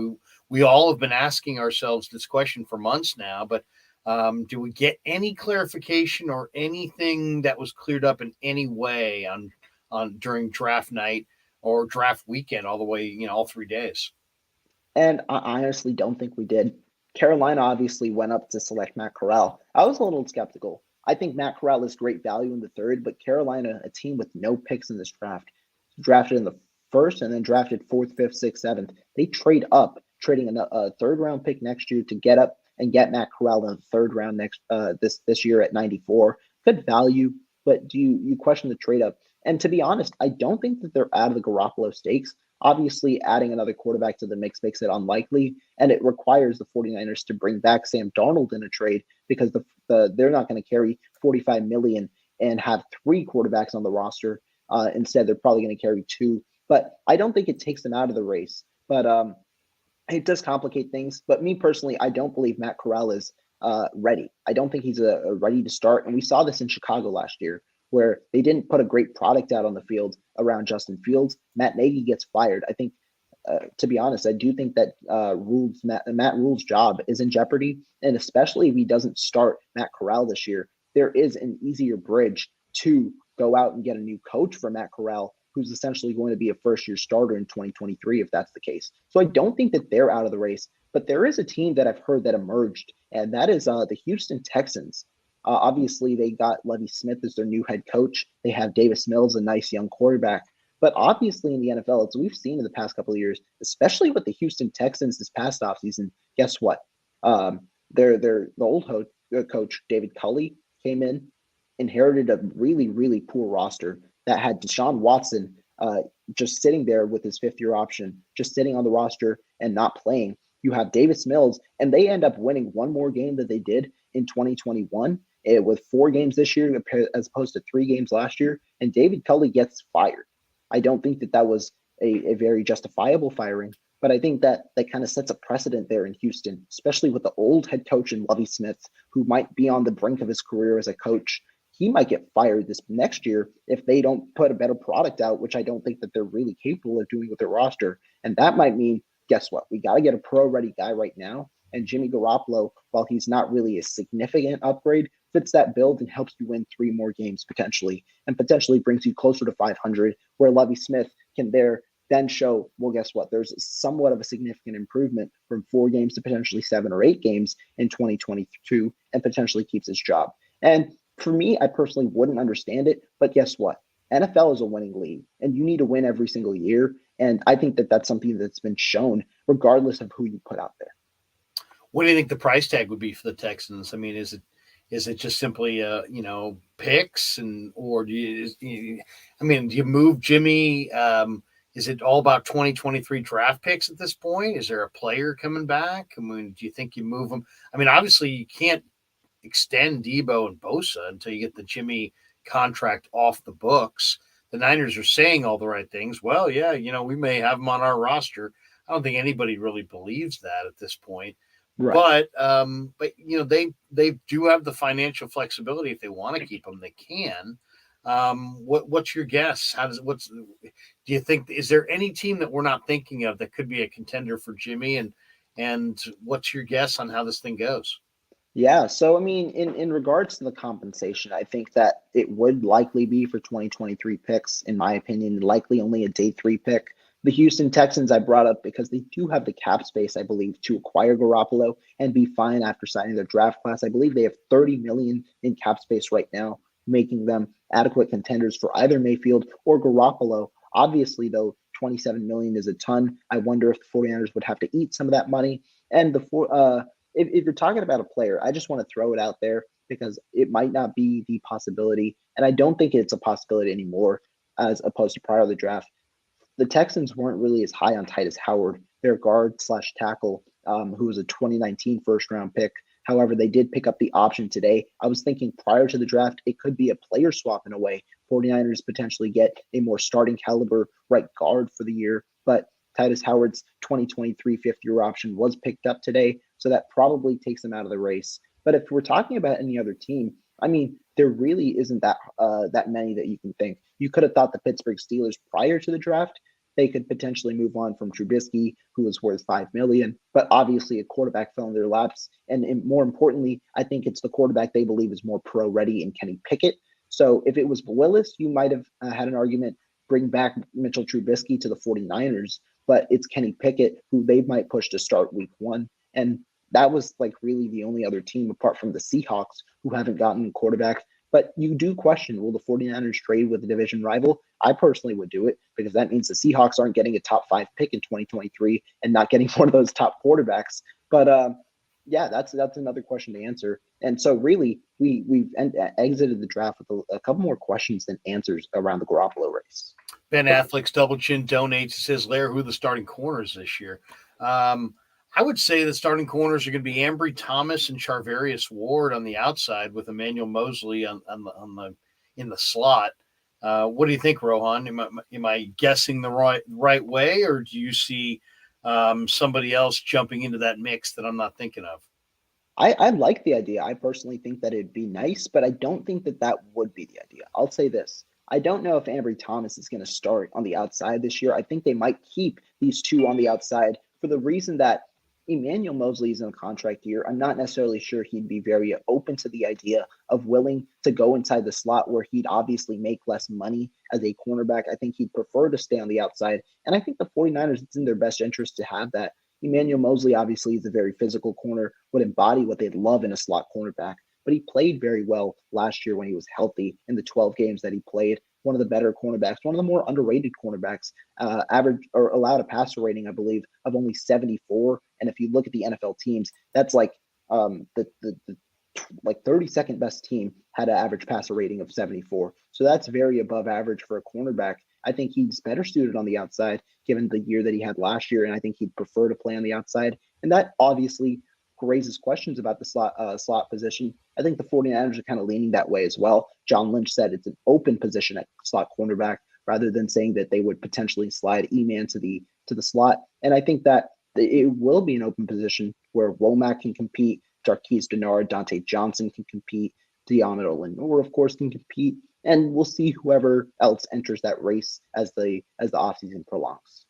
We all have been asking ourselves this question for months now, but do we get any clarification or anything that was cleared up in any way on during draft night or draft weekend all the way, all 3 days? And I honestly don't think we did. Carolina obviously went up to select Matt Corral. I was a little skeptical. I think Matt Corral is great value in the 3rd, but Carolina, a team with no picks in this draft, drafted in the 1st and then drafted 4th, 5th, 6th, 7th. They trade up, trading a 3rd-round pick next year to get up and get Matt Corral in the 3rd round this year at 94. Good value, but do you question the trade up? And to be honest, I don't think that they're out of the Garoppolo stakes. Obviously, adding another quarterback to the mix makes it unlikely, and it requires the 49ers to bring back Sam Darnold in a trade because they're not going to carry $45 million and have 3 quarterbacks on the roster. Instead, they're probably going to carry 2. But I don't think it takes them out of the race. But it does complicate things. But me personally, I don't believe Matt Corral is ready. I don't think he's ready to start. And we saw this in Chicago last year, where they didn't put a great product out on the field around Justin Fields. Matt Nagy gets fired. I think, to be honest, I do think that Matt Rule's job is in jeopardy. And especially if he doesn't start Matt Corral this year, there is an easier bridge to go out and get a new coach for Matt Corral, who's essentially going to be a first-year starter in 2023 if that's the case. So I don't think that they're out of the race. But there is a team that I've heard that emerged, and that is the Houston Texans. Obviously, they got Lovie Smith as their new head coach. They have Davis Mills, a nice young quarterback. But obviously in the NFL, as we've seen in the past couple of years, especially with the Houston Texans this past offseason, guess what? The old coach, David Culley, came in, inherited a really, really poor roster. that had Deshaun Watson just sitting there with his fifth-year option, just sitting on the roster and not playing. You have Davis Mills, and they end up winning one more game than they did in 2021 with 4 games this year as opposed to 3 games last year, and David Culley gets fired. I don't think that was a very justifiable firing, but I think that kind of sets a precedent there in Houston, especially with the old head coach in Lovie Smith, who might be on the brink of his career as a coach. He might get fired this next year if they don't put a better product out, which I don't think that they're really capable of doing with their roster. And that might mean, guess what? We got to get a pro-ready guy right now. And Jimmy Garoppolo, while he's not really a significant upgrade, fits that build and helps you win 3 more games potentially, and potentially brings you closer to 500, where Lovie Smith can then show, well, guess what? There's somewhat of a significant improvement from 4 games to potentially 7 or 8 games in 2022, and potentially keeps his job. And for me, I personally wouldn't understand it, but guess what? NFL is a winning league, and you need to win every single year. And I think that that's something that's been shown regardless of who you put out there. What do you think the price tag would be for the Texans? I mean, is it just simply picks, or do you move Jimmy? Is it all about 2023 draft picks at this point? Is there a player coming back? I mean, do you think you move them? I mean, obviously you can't extend Deebo and Bosa until you get the Jimmy contract off the books. The Niners are saying all the right things. Well, yeah, we may have them on our roster. I don't think anybody really believes that at this point. Right. But they do have the financial flexibility. If they want to keep them, they can. What's your guess? Do you think, is there any team that we're not thinking of that could be a contender for Jimmy? And what's your guess on how this thing goes? Yeah, so I mean, in regards to the compensation, I think that it would likely be for 2023 picks, in my opinion, likely only a day 3 pick. The Houston Texans I brought up because they do have the cap space, I believe, to acquire Garoppolo and be fine after signing their draft class. I believe they have $30 million in cap space right now, making them adequate contenders for either Mayfield or Garoppolo. Obviously, though, $27 million is a ton. I wonder if the 49ers would have to eat some of that money. And if you're talking about a player, I just want to throw it out there because it might not be the possibility, and I don't think it's a possibility anymore as opposed to prior to the draft. The Texans weren't really as high on Titus Howard, their guard/tackle, who was a 2019 first-round pick. However, they did pick up the option today. I was thinking prior to the draft, it could be a player swap in a way. 49ers potentially get a more starting caliber right guard for the year, but Titus Howard's 2023 fifth-year option was picked up today, so that probably takes him out of the race. But if we're talking about any other team, I mean, there really isn't that many that you can think. You could have thought the Pittsburgh Steelers prior to the draft, they could potentially move on from Trubisky, who was worth $5 million, but obviously a quarterback fell in their laps. And more importantly, I think it's the quarterback they believe is more pro-ready in Kenny Pickett. So if it was Willis, you might have had an argument, bring back Mitchell Trubisky to the 49ers, but it's Kenny Pickett who they might push to start week 1. And that was like really the only other team apart from the Seahawks who haven't gotten a quarterback. But you do question, will the 49ers trade with a division rival? I personally would do it because that means the Seahawks aren't getting a top 5 pick in 2023 and not getting one of those top quarterbacks. But yeah, that's another question to answer. And so really, we've exited the draft with a couple more questions than answers around the Garoppolo race. Ben Affleck's Double Chin donates, says, Larry, who are the starting corners this year? I would say the starting corners are going to be Ambry Thomas and Charvarius Ward on the outside with Emmanuel Mosley in the slot. What do you think, Rohan? Am I guessing the right way, or do you see somebody else jumping into that mix that I'm not thinking of? I like the idea. I personally think that it'd be nice, but I don't think that would be the idea. I'll say this. I don't know if Ambry Thomas is going to start on the outside this year. I think they might keep these two on the outside for the reason that Emmanuel Mosley is in a contract year. I'm not necessarily sure he'd be very open to the idea of willing to go inside the slot where he'd obviously make less money as a cornerback. I think he'd prefer to stay on the outside. And I think the 49ers, it's in their best interest to have that. Emmanuel Mosley obviously is a very physical corner, would embody what they'd love in a slot cornerback. But he played very well last year when he was healthy in the 12 games that he played. One of the better cornerbacks, one of the more underrated cornerbacks, average or allowed a passer rating, I believe, of only 74. And if you look at the NFL teams, that's like the like 32nd best team had an average passer rating of 74. So that's very above average for a cornerback. I think he's better suited on the outside given the year that he had last year, and I think he'd prefer to play on the outside. And that obviously raises questions about the slot position. I think the 49ers are kind of leaning that way as well. John Lynch said it's an open position at slot cornerback rather than saying that they would potentially slide E-Man to the slot. And I think that it will be an open position where Womack can compete, Jarquise Denard, Dante Johnson can compete, Deontay Lenore, of course, can compete, and we'll see whoever else enters that race as the offseason prolongs.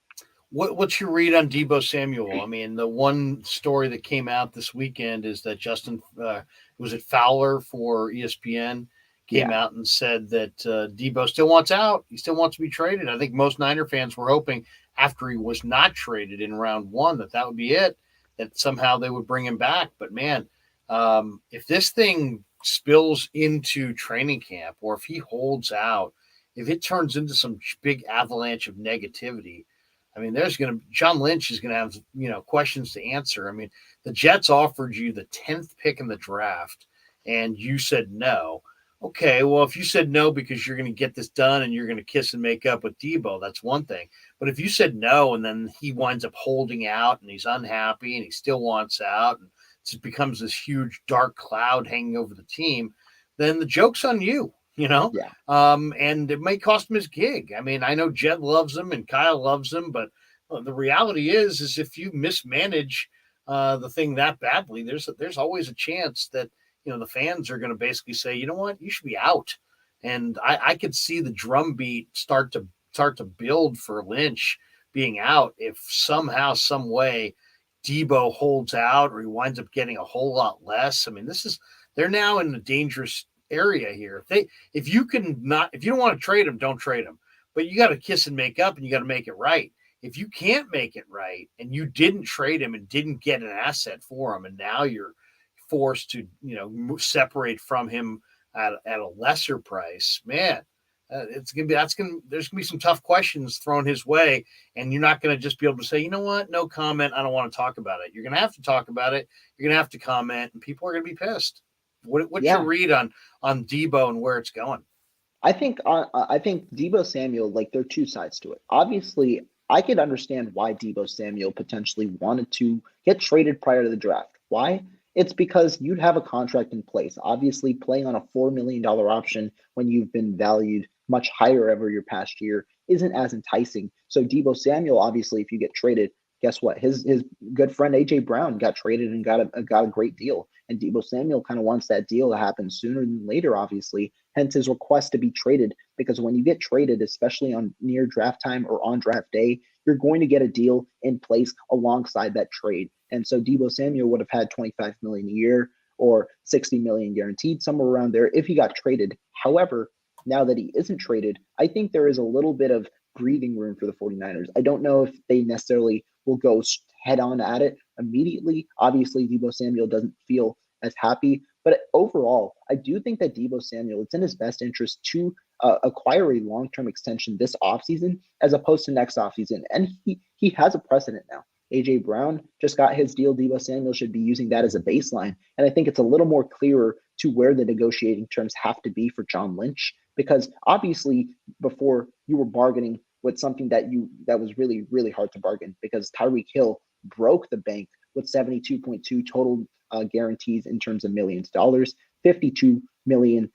What's your read on Deebo Samuel? I mean, the one story that came out this weekend is that Justin, was it Fowler for ESPN, came out and said that Deebo still wants out. He still wants to be traded. I think most Niner fans were hoping after he was not traded in round one that would be it, that somehow they would bring him back. But, man, if this thing spills into training camp or if he holds out, if it turns into some big avalanche of negativity, I mean, John Lynch is going to have, questions to answer. I mean, the Jets offered you the 10th pick in the draft and you said no. Okay, well, if you said no because you're going to get this done and you're going to kiss and make up with Deebo, that's one thing. But if you said no and then he winds up holding out and he's unhappy and he still wants out and it becomes this huge dark cloud hanging over the team, then the joke's on you. Yeah. And it may cost him his gig. I mean, I know Jed loves him and Kyle loves him, but the reality is if you mismanage the thing that badly, there's always a chance that, the fans are going to basically say, you know what, you should be out. And I could see the drumbeat start to build for Lynch being out if somehow, some way Deebo holds out or he winds up getting a whole lot less. I mean, they're now in a dangerous area here. If you don't want to trade him, don't trade him. But you got to kiss and make up and you got to make it right. If you can't make it right and you didn't trade him and didn't get an asset for him, and now you're forced to, separate from him at a lesser price, man, there's going to be some tough questions thrown his way, and you're not going to just be able to say, you know what, no comment, I don't want to talk about it. You're going to have to talk about it. You're going to have to comment, and people are going to be pissed. What's your read on Deebo and where it's going? I think Deebo Samuel, like, there are two sides to it. Obviously, I could understand why Deebo Samuel potentially wanted to get traded prior to the draft. Why? It's because you'd have a contract in place. Obviously, playing on a $4 million option when you've been valued much higher over your past year isn't as enticing. So Deebo Samuel, obviously, if you get traded, guess what? His good friend A.J. Brown got traded and got a great deal. And Deebo Samuel kind of wants that deal to happen sooner than later, obviously, hence his request to be traded. Because when you get traded, especially on near draft time or on draft day, you're going to get a deal in place alongside that trade. And so Deebo Samuel would have had $25 million a year or $60 million guaranteed, somewhere around there, if he got traded. However, now that he isn't traded, I think there is a little bit of breathing room for the 49ers. I don't know if they necessarily will go head on at it immediately. Obviously, Deebo Samuel doesn't feel as happy, but overall, I do think that Deebo Samuel, it's in his best interest to acquire a long-term extension this offseason as opposed to next offseason. And he has a precedent now. A.J. Brown just got his deal. Deebo Samuel should be using that as a baseline. And I think it's a little more clearer to where the negotiating terms have to be for John Lynch, because obviously before you were bargaining with something that was really, really hard to bargain, because Tyreek Hill broke the bank with 72.2 total guarantees in terms of millions of dollars, 52 million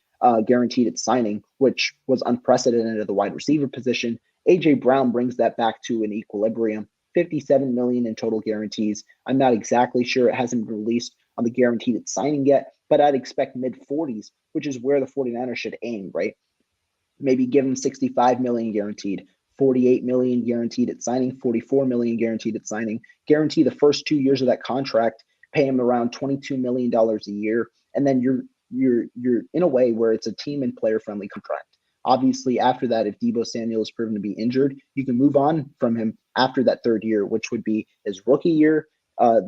guaranteed at signing, which was unprecedented at the wide receiver position. A.J. Brown brings that back to an equilibrium. 57 million in total guarantees. I'm not exactly sure. It hasn't been released on the guaranteed at signing yet, but I'd expect mid 40s, which is where the 49ers should aim, right? Maybe give him 65 million guaranteed, 48 million guaranteed at signing, 44 million guaranteed at signing. Guarantee the first 2 years of that contract, pay him around $22 million a year, and then you're in a way where it's a team and player friendly contract. Obviously, after that, if Deebo Samuel is proven to be injured, you can move on from him after that third year, which would be his rookie year,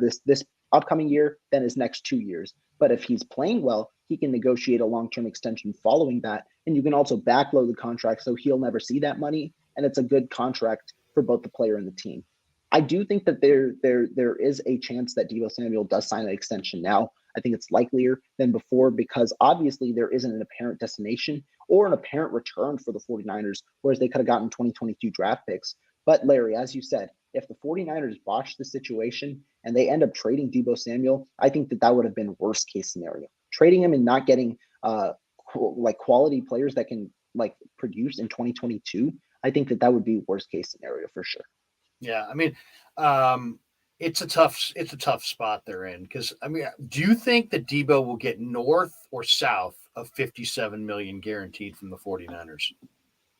this upcoming year, then his next 2 years. But if he's playing well, he can negotiate a long-term extension following that. And you can also backload the contract so he'll never see that money. And it's a good contract for both the player and the team. I do think that there is a chance that Deebo Samuel does sign an extension now. I think it's likelier than before because obviously there isn't an apparent destination or an apparent return for the 49ers, whereas they could have gotten 2022 draft picks. But Larry, as you said, if the 49ers botch the situation and they end up trading Deebo Samuel, I think that would have been worst case scenario. Trading him and not getting quality players that can produce in 2022, I think that would be worst case scenario for sure. Yeah, I mean, it's a tough spot they're in because I mean, do you think that Deebo will get north or south of 57 million guaranteed from the 49ers?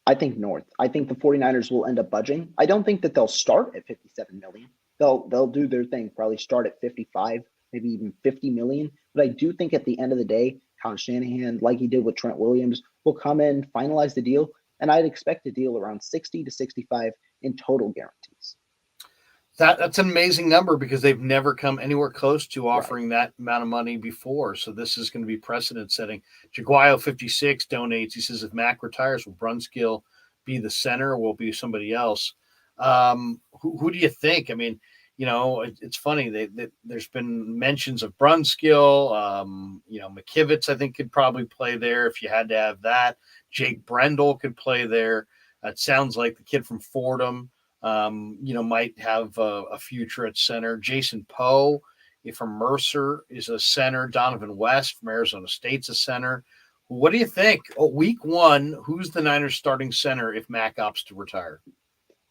I think north. I think the 49ers will end up budging. I don't think that they'll start at 57 million. They'll do their thing, probably start at 55, maybe even 50 million. But I do think at the end of the day, Kyle Shanahan, like he did with Trent Williams, will come in, finalize the deal, and I'd expect a deal around 60 to 65 in total guarantees. That's an amazing number because they've never come anywhere close to offering that amount of money before. So this is going to be precedent setting. Jaguayo 56 donates. He says if Mack retires, will Brunskill be the center or will it be somebody else? Who do you think? I mean, it's funny. There's been mentions of Brunskill. McKivitz, I think, could probably play there if you had to have that. Jake Brendel could play there. It sounds like the kid from Fordham might have a future at center. Jason Poe from Mercer is a center. Donovan West from Arizona State's a center. What do you think? Week one, who's the Niners starting center if Mack opts to retire?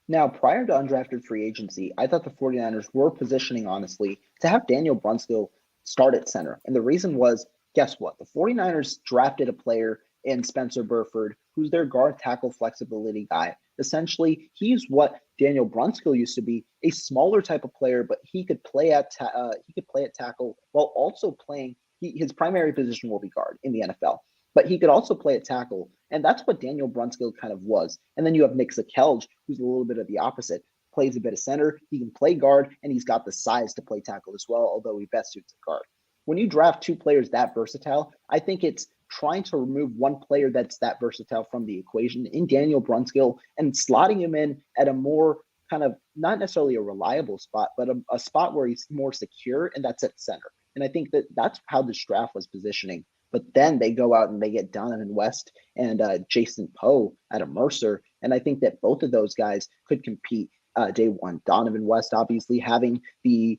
Now, prior to undrafted free agency, I thought the 49ers were positioning, honestly, to have Daniel Brunskill start at center. And the reason was, guess what? The 49ers drafted a player in Spencer Burford, who's their guard tackle flexibility guy. Essentially, he's what Daniel Brunskill used to be, a smaller type of player, but he could play at tackle while also playing. His primary position will be guard in the NFL, but he could also play at tackle, and that's what Daniel Brunskill kind of was. And then you have Nick Zakelj, who's a little bit of the opposite, plays a bit of center, he can play guard, and he's got the size to play tackle as well, although he best suits a guard. When you draft two players that versatile, I think it's trying to remove one player that's that versatile from the equation in Daniel Brunskill and slotting him in at a more kind of not necessarily a reliable spot, but a spot where he's more secure, and that's at center. And I think that that's how this draft was positioning. But then they go out and they get Donovan West and Jason Poe out of Mercer. And I think that both of those guys could compete day one. Donovan West, obviously, having the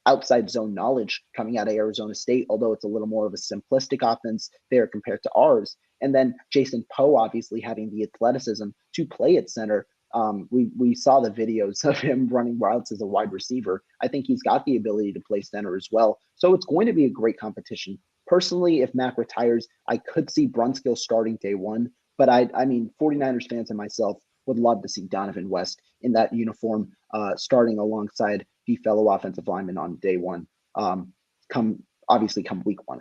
outside zone knowledge coming out of Arizona State, although it's a little more of a simplistic offense there compared to ours. And then Jason Poe, obviously, having the athleticism to play at center. We saw the videos of him running routes as a wide receiver. I think he's got the ability to play center as well. So it's going to be a great competition. Personally, if Mack retires, I could see Brunskill starting day one. But I mean, 49ers fans and myself would love to see Donovan West in that uniform starting alongside the fellow offensive lineman on day one, come week one.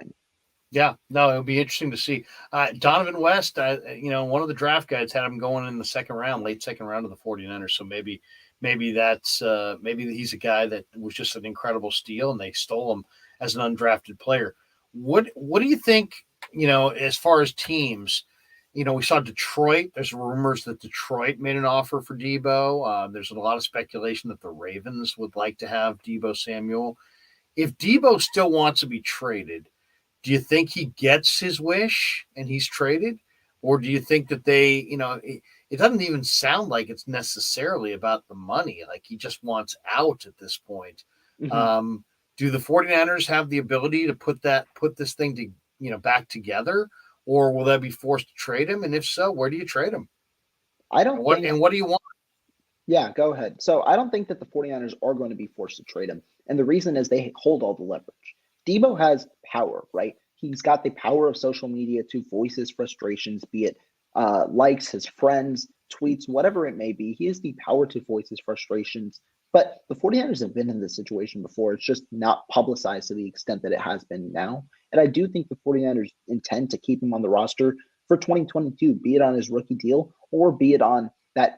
Yeah, no, it'll be interesting to see. Donovan West, one of the draft guides had him going in the late second round of the 49ers. So maybe that's maybe he's a guy that was just an incredible steal and they stole him as an undrafted player. What do you think, as far as teams? We saw Detroit. There's rumors that Detroit made an offer for Deebo. There's a lot of speculation that the Ravens would like to have Deebo Samuel. If Deebo still wants to be traded, do you think he gets his wish and he's traded? Or do you think that it doesn't even sound like it's necessarily about the money. Like he just wants out at this point. Mm-hmm. Do the 49ers have the ability to put this thing back together? Or will they be forced to trade him? And if so, where do you trade him? I don't think. And what do you want? Yeah, go ahead. So I don't think that the 49ers are going to be forced to trade him. And the reason is they hold all the leverage. Deebo has power, right? He's got the power of social media to voice his frustrations, be it likes, his friends, tweets, whatever it may be. He has the power to voice his frustrations. But the 49ers have been in this situation before. It's just not publicized to the extent that it has been now. And I do think the 49ers intend to keep him on the roster for 2022, be it on his rookie deal or be it on that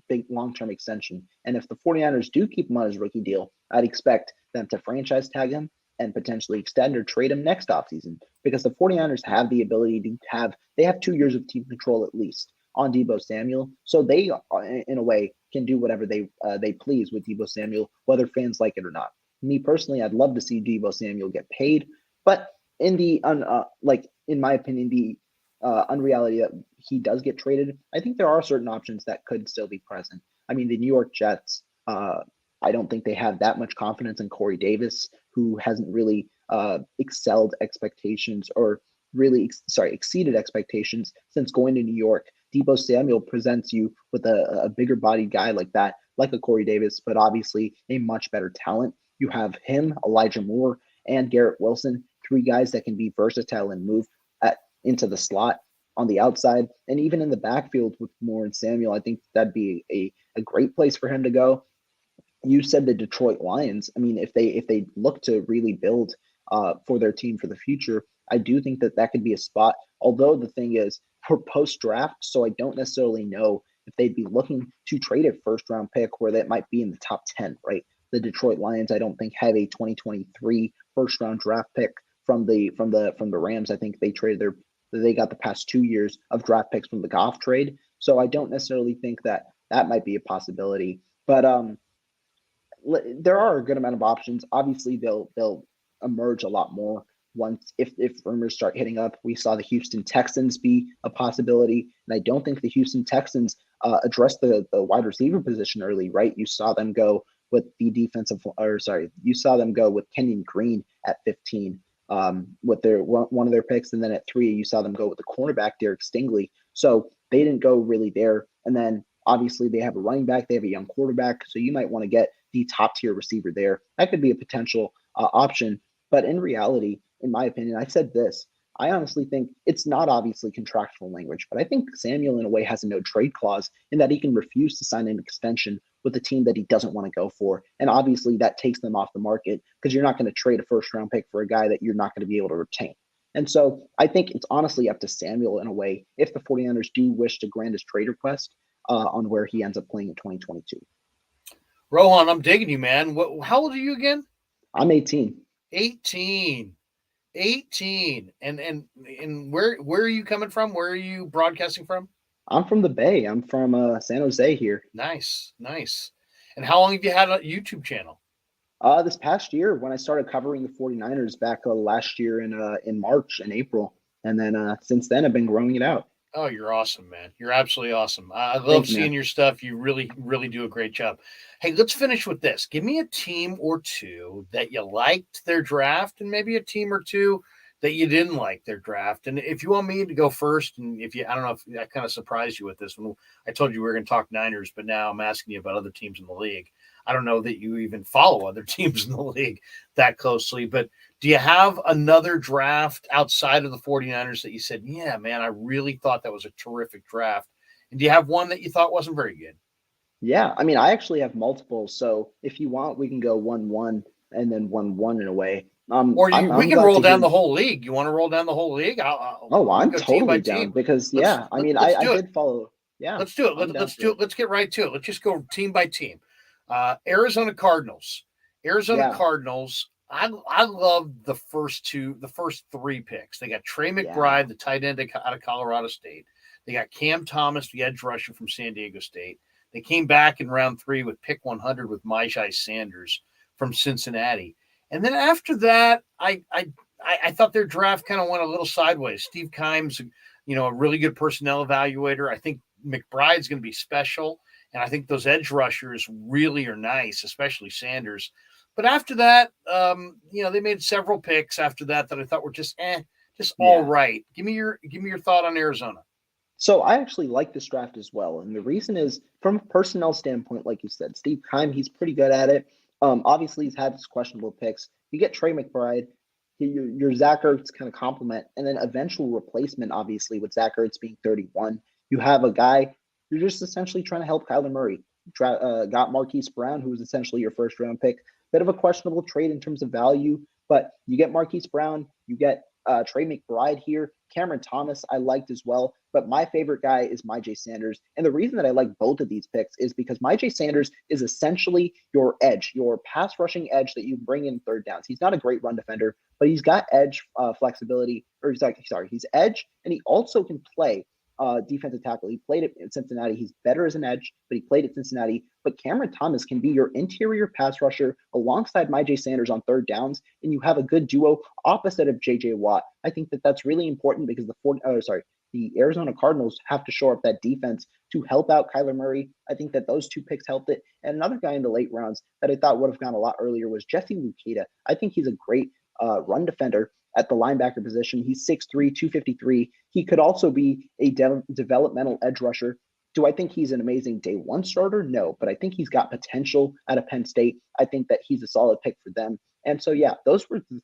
big long-term extension. And if the 49ers do keep him on his rookie deal, I'd expect them to franchise tag him and potentially extend or trade him next offseason, because the 49ers have the ability to have 2 years of team control at least on Deebo Samuel. So they, in a way, can do whatever they please with Deebo Samuel, whether fans like it or not. Me personally, I'd love to see Deebo Samuel get paid, but in the in my opinion, the unreality that he does get traded, I think there are certain options that could still be present. I mean, the New York Jets, I don't think they have that much confidence in Corey Davis, who hasn't really excelled expectations or exceeded expectations since going to New York. Deebo Samuel presents you with a bigger bodied guy like that, like a Corey Davis, but obviously a much better talent. You have him, Elijah Moore, and Garrett Wilson, three guys that can be versatile and move into the slot on the outside, and even in the backfield with Moore and Samuel. I think that'd be a great place for him to go. You said the Detroit Lions. I mean, if they look to really build for their team for the future, I do think that could be a spot. Although the thing is, for post draft, so I don't necessarily know if they'd be looking to trade a first round pick where that might be in the top 10, right? The Detroit Lions, I don't think, have a 2023 first round draft pick from the Rams. I think they got the past 2 years of draft picks from the Goff trade. So I don't necessarily think that might be a possibility. But there are a good amount of options. Obviously, they'll emerge a lot more once if rumors start hitting up. We saw the Houston Texans be a possibility, and I don't think the Houston Texans addressed the wide receiver position early. Right, you saw them go with you saw them go with Kenyon Green at 15 with one of their picks, and then at 3 you saw them go with the cornerback Derek Stingley. So they didn't go really there, and then obviously they have a running back, they have a young quarterback, so you might want to get the top tier receiver there. That could be a potential option. But in reality, in my opinion, I said this, I honestly think it's not obviously contractual language, but I think Samuel in a way has a no trade clause in that he can refuse to sign an extension with a team that he doesn't want to go for. And obviously that takes them off the market because you're not going to trade a first round pick for a guy that you're not going to be able to retain. And so I think it's honestly up to Samuel in a way if the 49ers do wish to grant his trade request on where he ends up playing in 2022. Rohan, I'm digging you, man. How old are you again? I'm 18. 18. And where are you coming from? Where are you broadcasting from? I'm from the Bay. I'm from San Jose here. Nice. And how long have you had a YouTube channel? This past year when I started covering the 49ers back last year in March and April. And then since then I've been growing it out. Oh, you're awesome, man. You're absolutely awesome. I love seeing your stuff. You really, really do a great job. Hey, let's finish with this. Give me a team or two that you liked their draft and maybe a team or two that you didn't like their draft. And if you want me to go first, and I don't know if I kind of surprised you with this when I told you we were going to talk Niners, but now I'm asking you about other teams in the league. I don't know that you even follow other teams in the league that closely, but do you have another draft outside of the 49ers that you said, yeah, man, I really thought that was a terrific draft? And do you have one that you thought wasn't very good? Yeah, I mean, I actually have multiple. So if you want, we can go 1-1 and then 1-1 in a way. Or we can roll down the whole league. You want to roll down the whole league? I'm totally down because, I did follow. Yeah, let's do it. Let's do it. Let's get right to it. Let's just go team by team. Arizona Cardinals. Cardinals. I love the first 3 picks. They got Trey McBride, the tight end out of Colorado State. They got Cam Thomas, the edge rusher from San Diego State. They came back in round 3 with pick 100 with Myjai Sanders from Cincinnati. And then after that, I thought their draft kind of went a little sideways. Steve Keim's, a really good personnel evaluator. I think McBride's going to be special. And I think those edge rushers really are nice, especially Sanders. But after that, they made several picks after that I thought were just all right. Give me your thought on Arizona. So I actually like this draft as well. And the reason is from a personnel standpoint, like you said, Steve Keim, he's pretty good at it. Obviously, he's had his questionable picks. You get Trey McBride, your Zach Ertz kind of complement, and then eventual replacement, obviously, with Zach Ertz being 31. You have a guy you're just essentially trying to help Kyler Murray. Got Marquise Brown, who was essentially your first round pick. Bit of a questionable trade in terms of value, but you get Marquise Brown, you get Trey McBride here. Cameron Thomas I liked as well, but my favorite guy is Myjai Sanders. And the reason that I like both of these picks is because Myjai Sanders is essentially your edge, your pass rushing edge that you bring in third downs. He's not a great run defender, but he's got edge flexibility, he's edge, and he also can play defensive tackle. He played at Cincinnati. He's better as an edge, but he played at Cincinnati. But Cameron Thomas can be your interior pass rusher alongside Myjai Sanders on third downs, and you have a good duo opposite of J.J. Watt. I think that that's really important because the Arizona Cardinals have to shore up that defense to help out Kyler Murray. I think that those two picks helped it. And another guy in the late rounds that I thought would have gone a lot earlier was Jesse Luketa. I think he's a great run defender at the linebacker position. He's 6'3", 253. He could also be a developmental edge rusher. Do I think he's an amazing day one starter? No, but I think he's got potential out of Penn State. I think that he's a solid pick for them. And so, yeah, those were the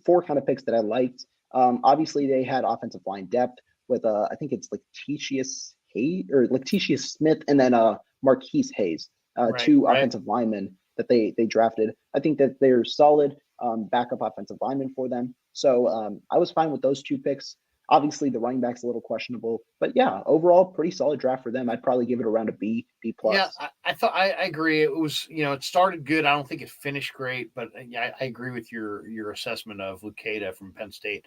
four kind of picks that I liked. Obviously, they had offensive line depth with I think it's Latavius Smith and then Marquise Hayes, two offensive linemen that they drafted. I think that they're solid backup offensive linemen for them. So I was fine with those two picks. Obviously, the running back's a little questionable, but yeah, overall, pretty solid draft for them. I'd probably give it around a B plus. Yeah, I agree. It was, it started good. I don't think it finished great, but yeah, I agree with your assessment of Luketa from Penn State.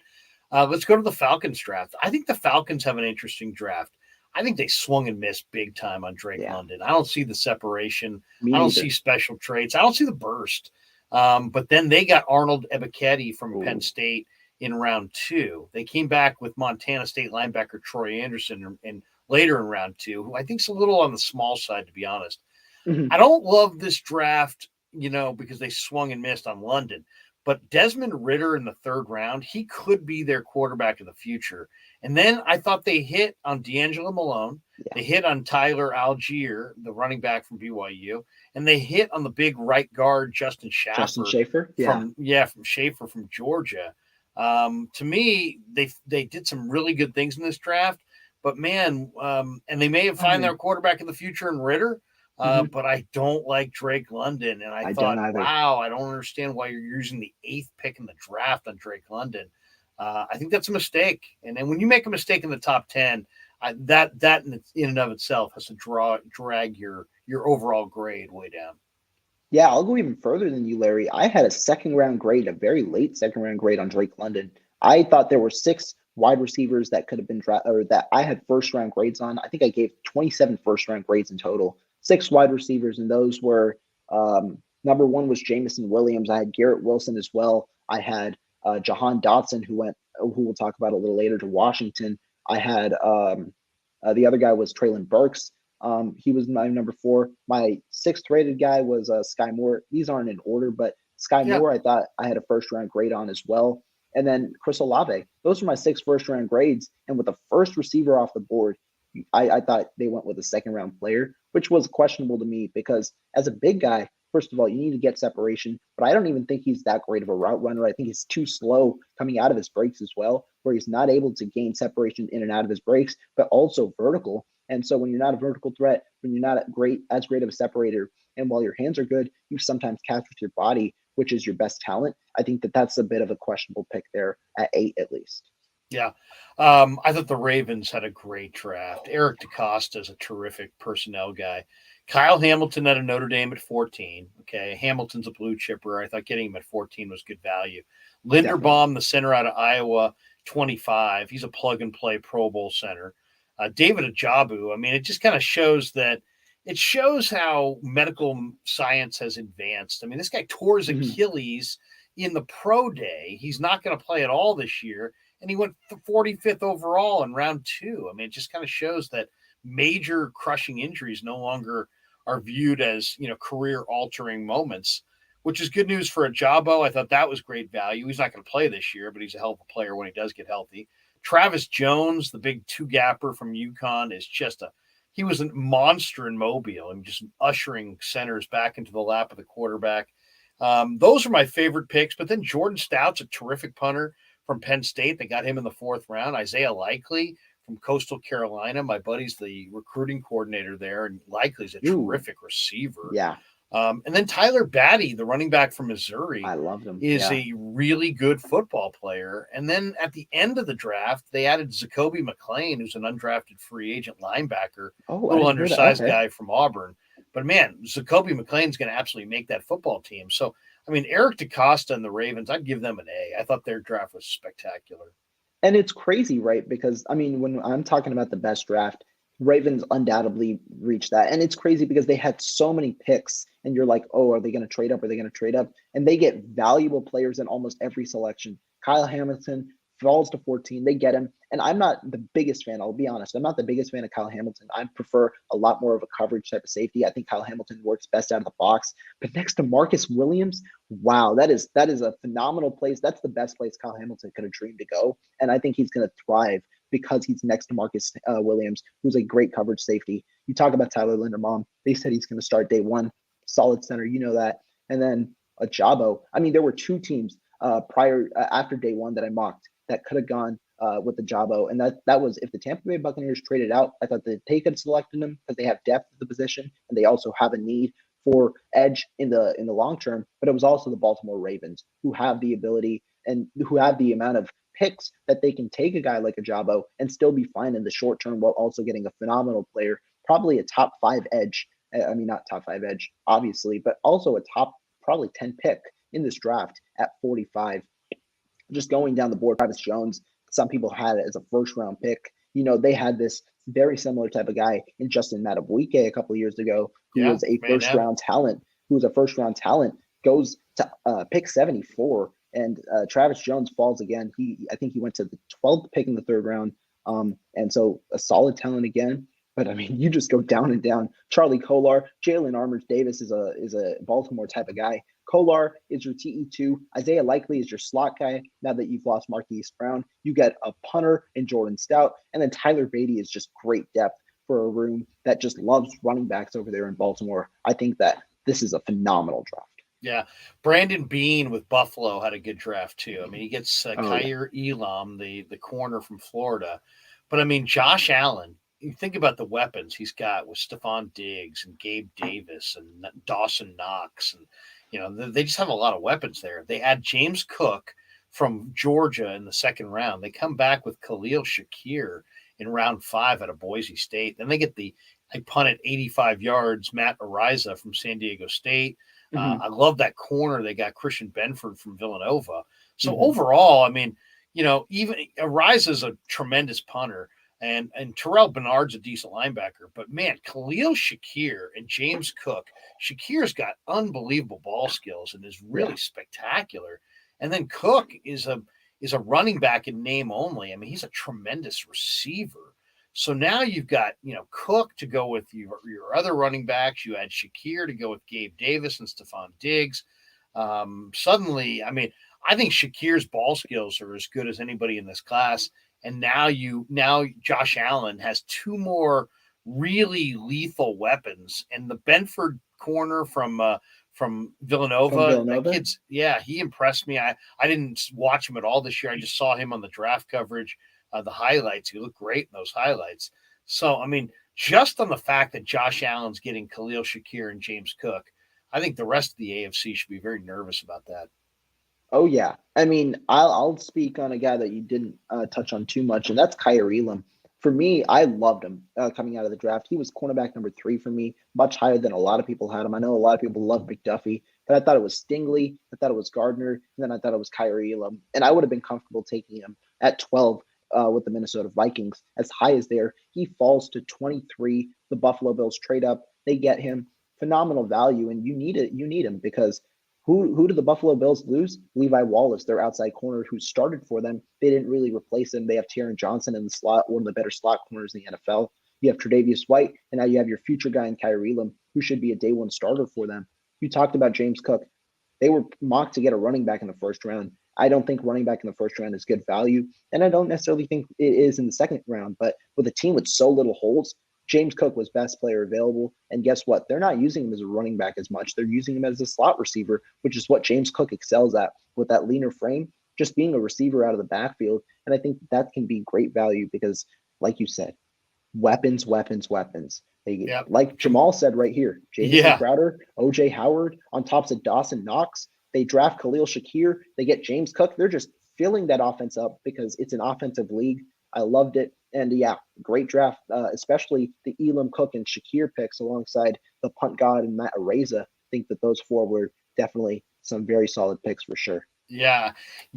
Let's go to the Falcons draft. I think the Falcons have an interesting draft. I think they swung and missed big time on Drake London. I don't see the separation. I don't see special traits. I don't see the burst. But then they got Arnold Ebiketie from Penn State in round 2. They came back with Montana State linebacker Troy Anderson and later in round 2, who I think is a little on the small side, to be honest. Mm-hmm. I don't love this draft, because they swung and missed on London. But Desmond Ridder in the 3rd round, he could be their quarterback of the future. And then I thought they hit on D'Angelo Malone. Yeah. They hit on Tyler Algier, the running back from BYU. And they hit on the big right guard, Justin Schaeffer. From Schaeffer from Georgia. To me, they did some really good things in this draft. But, man, and they may have found their quarterback in the future in Ridder. But I don't like Drake London. And I thought, wow, I don't understand why you're using the 8th pick in the draft on Drake London. I think that's a mistake. And then when you make a mistake in the top 10, that in and of itself has to drag your overall grade way down. Yeah, I'll go even further than you, Larry. I had a 2nd round grade, a very late 2nd round grade on Drake London. I thought there were 6 wide receivers that could have been drafted, or that I had 1st round grades on. I think I gave 27 1st round grades in total. 6 wide receivers, and those were number 1 was Jamison Williams. I had Garrett Wilson as well. I had Jahan Dotson, who we'll talk about a little later, to Washington. I had the other guy was Treylon Burks. He was my number 4. My 6th rated guy was Sky Moore. These aren't in order, but Sky Moore, I thought I had a 1st round grade on as well. And then Chris Olave. Those were my 6 1st round grades. And with the first receiver off the board, I thought they went with a 2nd round player, which was questionable to me because as a big guy, first of all, you need to get separation, but I don't even think he's that great of a route runner. I think he's too slow coming out of his breaks as well, where he's not able to gain separation in and out of his breaks, but also vertical. And so when you're not a vertical threat, when you're not as great of a separator, and while your hands are good, you sometimes catch with your body, which is your best talent. I think that that's a bit of a questionable pick there at 8 at least. Yeah. I thought the Ravens had a great draft. Eric DeCosta is a terrific personnel guy. Kyle Hamilton out of Notre Dame at 14. Okay. Hamilton's a blue chipper. I thought getting him at 14 was good value. Linderbaum, the center out of Iowa, 25. He's a plug and play Pro Bowl center. David Ajabu. I mean, it just kind of shows how medical science has advanced. I mean, this guy tore his Achilles in the pro day. He's not going to play at all this year. And he went 45th overall in round 2. I mean, it just kind of shows that major crushing injuries no longer are viewed as, career-altering moments, which is good news for Ajabo. I thought that was great value. He's not going to play this year, but he's a hell of a player when he does get healthy. Travis Jones, the big 2-gapper from UConn, is he was a monster in Mobile and just ushering centers back into the lap of the quarterback. Those are my favorite picks. But then Jordan Stout's a terrific punter from Penn State. They got him in the 4th round. Isaiah Likely from Coastal Carolina. My buddy's the recruiting coordinator there, and Likely's a terrific receiver. Yeah. And then Tyler Batty, the running back from Missouri, I love him. Is a really good football player. And then at the end of the draft, they added Zacoby McClain, who's an undrafted free agent linebacker, little undersized guy from Auburn. But man, Zacoby McClain's going to absolutely make that football team. So, I mean, Eric DeCosta and the Ravens, I'd give them an A. I thought their draft was spectacular. And it's crazy, right? Because I mean, when I'm talking about the best draft, Ravens undoubtedly reached that. And it's crazy because they had so many picks, and you're like, oh, are they going to trade up? Are they going to trade up? And they get valuable players in almost every selection. Kyle Hamilton falls to 14. They get him. And I'm not the biggest fan, I'll be honest. I'm not the biggest fan of Kyle Hamilton. I prefer a lot more of a coverage type of safety. I think Kyle Hamilton works best out of the box. But next to Marcus Williams, wow, that is a phenomenal place. That's the best place Kyle Hamilton could have dreamed to go. And I think he's going to thrive because he's next to Marcus Williams, who's a great coverage safety. You talk about Tyler Linderbaum. They said he's going to start day one. Solid center, you know that. And then a Jabo. I mean, there were two teams after day one that I mocked that could have gone with the Jabo. And that was if the Tampa Bay Buccaneers traded out, I thought that they could have selected him because they have depth at the position and they also have a need for edge in the long term. But it was also the Baltimore Ravens who have the ability and who have the amount of picks that they can take a guy like a Jabo and still be fine in the short term while also getting a phenomenal player, probably a top 5 edge. I mean, not top 5 edge, obviously, but also a top probably 10 pick in this draft at 45. Just going down the board, Travis Jones, some people had it as a first round pick. You know, they had this very similar type of guy in Justin Madubuike a couple of years ago, who was a first round talent, goes to pick 74. And Travis Jones falls again. I think he went to the 12th pick in the third round. And so a solid talent again. But I mean, you just go down and down. Charlie Kolar, Jalen Armour-Davis is a Baltimore type of guy. Kolar is your TE2. Isaiah Likely is your slot guy. Now that you've lost Marquise Brown, you get a punter in Jordan Stout. And then Tyler Beatty is just great depth for a room that just loves running backs over there in Baltimore. I think that this is a phenomenal draft. Yeah. Brandon Beane with Buffalo had a good draft too. I mean, he gets Kaiir Elam, the corner from Florida. But I mean, Josh Allen, you think about the weapons he's got with Stephon Diggs and Gabe Davis and Dawson Knox. And, you know, they just have a lot of weapons there. They add James Cook from Georgia in the second round. They come back with Khalil Shakir in round 5 out of Boise State. Then they get I punted 85 yards, Matt Ariza from San Diego State. I love that corner. They got Christian Benford from Villanova. So overall, I mean, you know, even Ariza's a tremendous punter, and Terrell Bernard's a decent linebacker. But man, Khalil Shakir and James Cook. Shakir's got unbelievable ball skills and is really spectacular. And then Cook is a running back in name only. I mean, he's a tremendous receiver. So now you've got, you know, Cook to go with your other running backs. You had Shakir to go with Gabe Davis and Stephon Diggs. Suddenly, I mean, I think Shakir's ball skills are as good as anybody in this class. And now Josh Allen has 2 more really lethal weapons. And the Benford corner from Villanova, that kid's, he impressed me. I didn't watch him at all this year. I just saw him on the draft coverage. The highlights. He looked great in those highlights. So, I mean, just on the fact that Josh Allen's getting Khalil Shakir and James Cook, I think the rest of the AFC should be very nervous about that. Oh, yeah. I mean, I'll speak on a guy that you didn't touch on too much, and that's Kaiir Elam. For me, I loved him coming out of the draft. He was cornerback number 3 for me, much higher than a lot of people had him. I know a lot of people love McDuffie, but I thought it was Stingley. I thought it was Gardner, and then I thought it was Kaiir Elam. And I would have been comfortable taking him at 12 with the Minnesota Vikings as high as there. He falls to 23. The Buffalo Bills trade up. They get him. Phenomenal value, and you need it. You need him because who did the Buffalo Bills lose? Levi Wallace, their outside corner who started for them. They didn't really replace him. They have Taron Johnson in the slot, one of the better slot corners in the NFL. You have Tre'Davious White, and now you have your future guy in Kaiir Elam, who should be a day one starter for them. You talked about James Cook. They were mocked to get a running back in the first round. I don't think running back in the first round is good value, and I don't necessarily think it is in the second round. But with a team with so little holes, James Cook was best player available. And guess what? They're not using him as a running back as much. They're using him as a slot receiver, which is what James Cook excels at with that leaner frame, just being a receiver out of the backfield. And I think that can be great value because, like you said, weapons. Like Jamal said right here, Jamison Crowder, OJ Howard on tops of Dawson Knox. They draft Khalil Shakir. They get James Cook. They're just filling that offense up because it's an offensive league. I loved it. And great draft, especially the Elam, Cook, and Shakir picks alongside the punt god and Matt Araiza. I think that those 4 were definitely some very solid picks for sure. Yeah.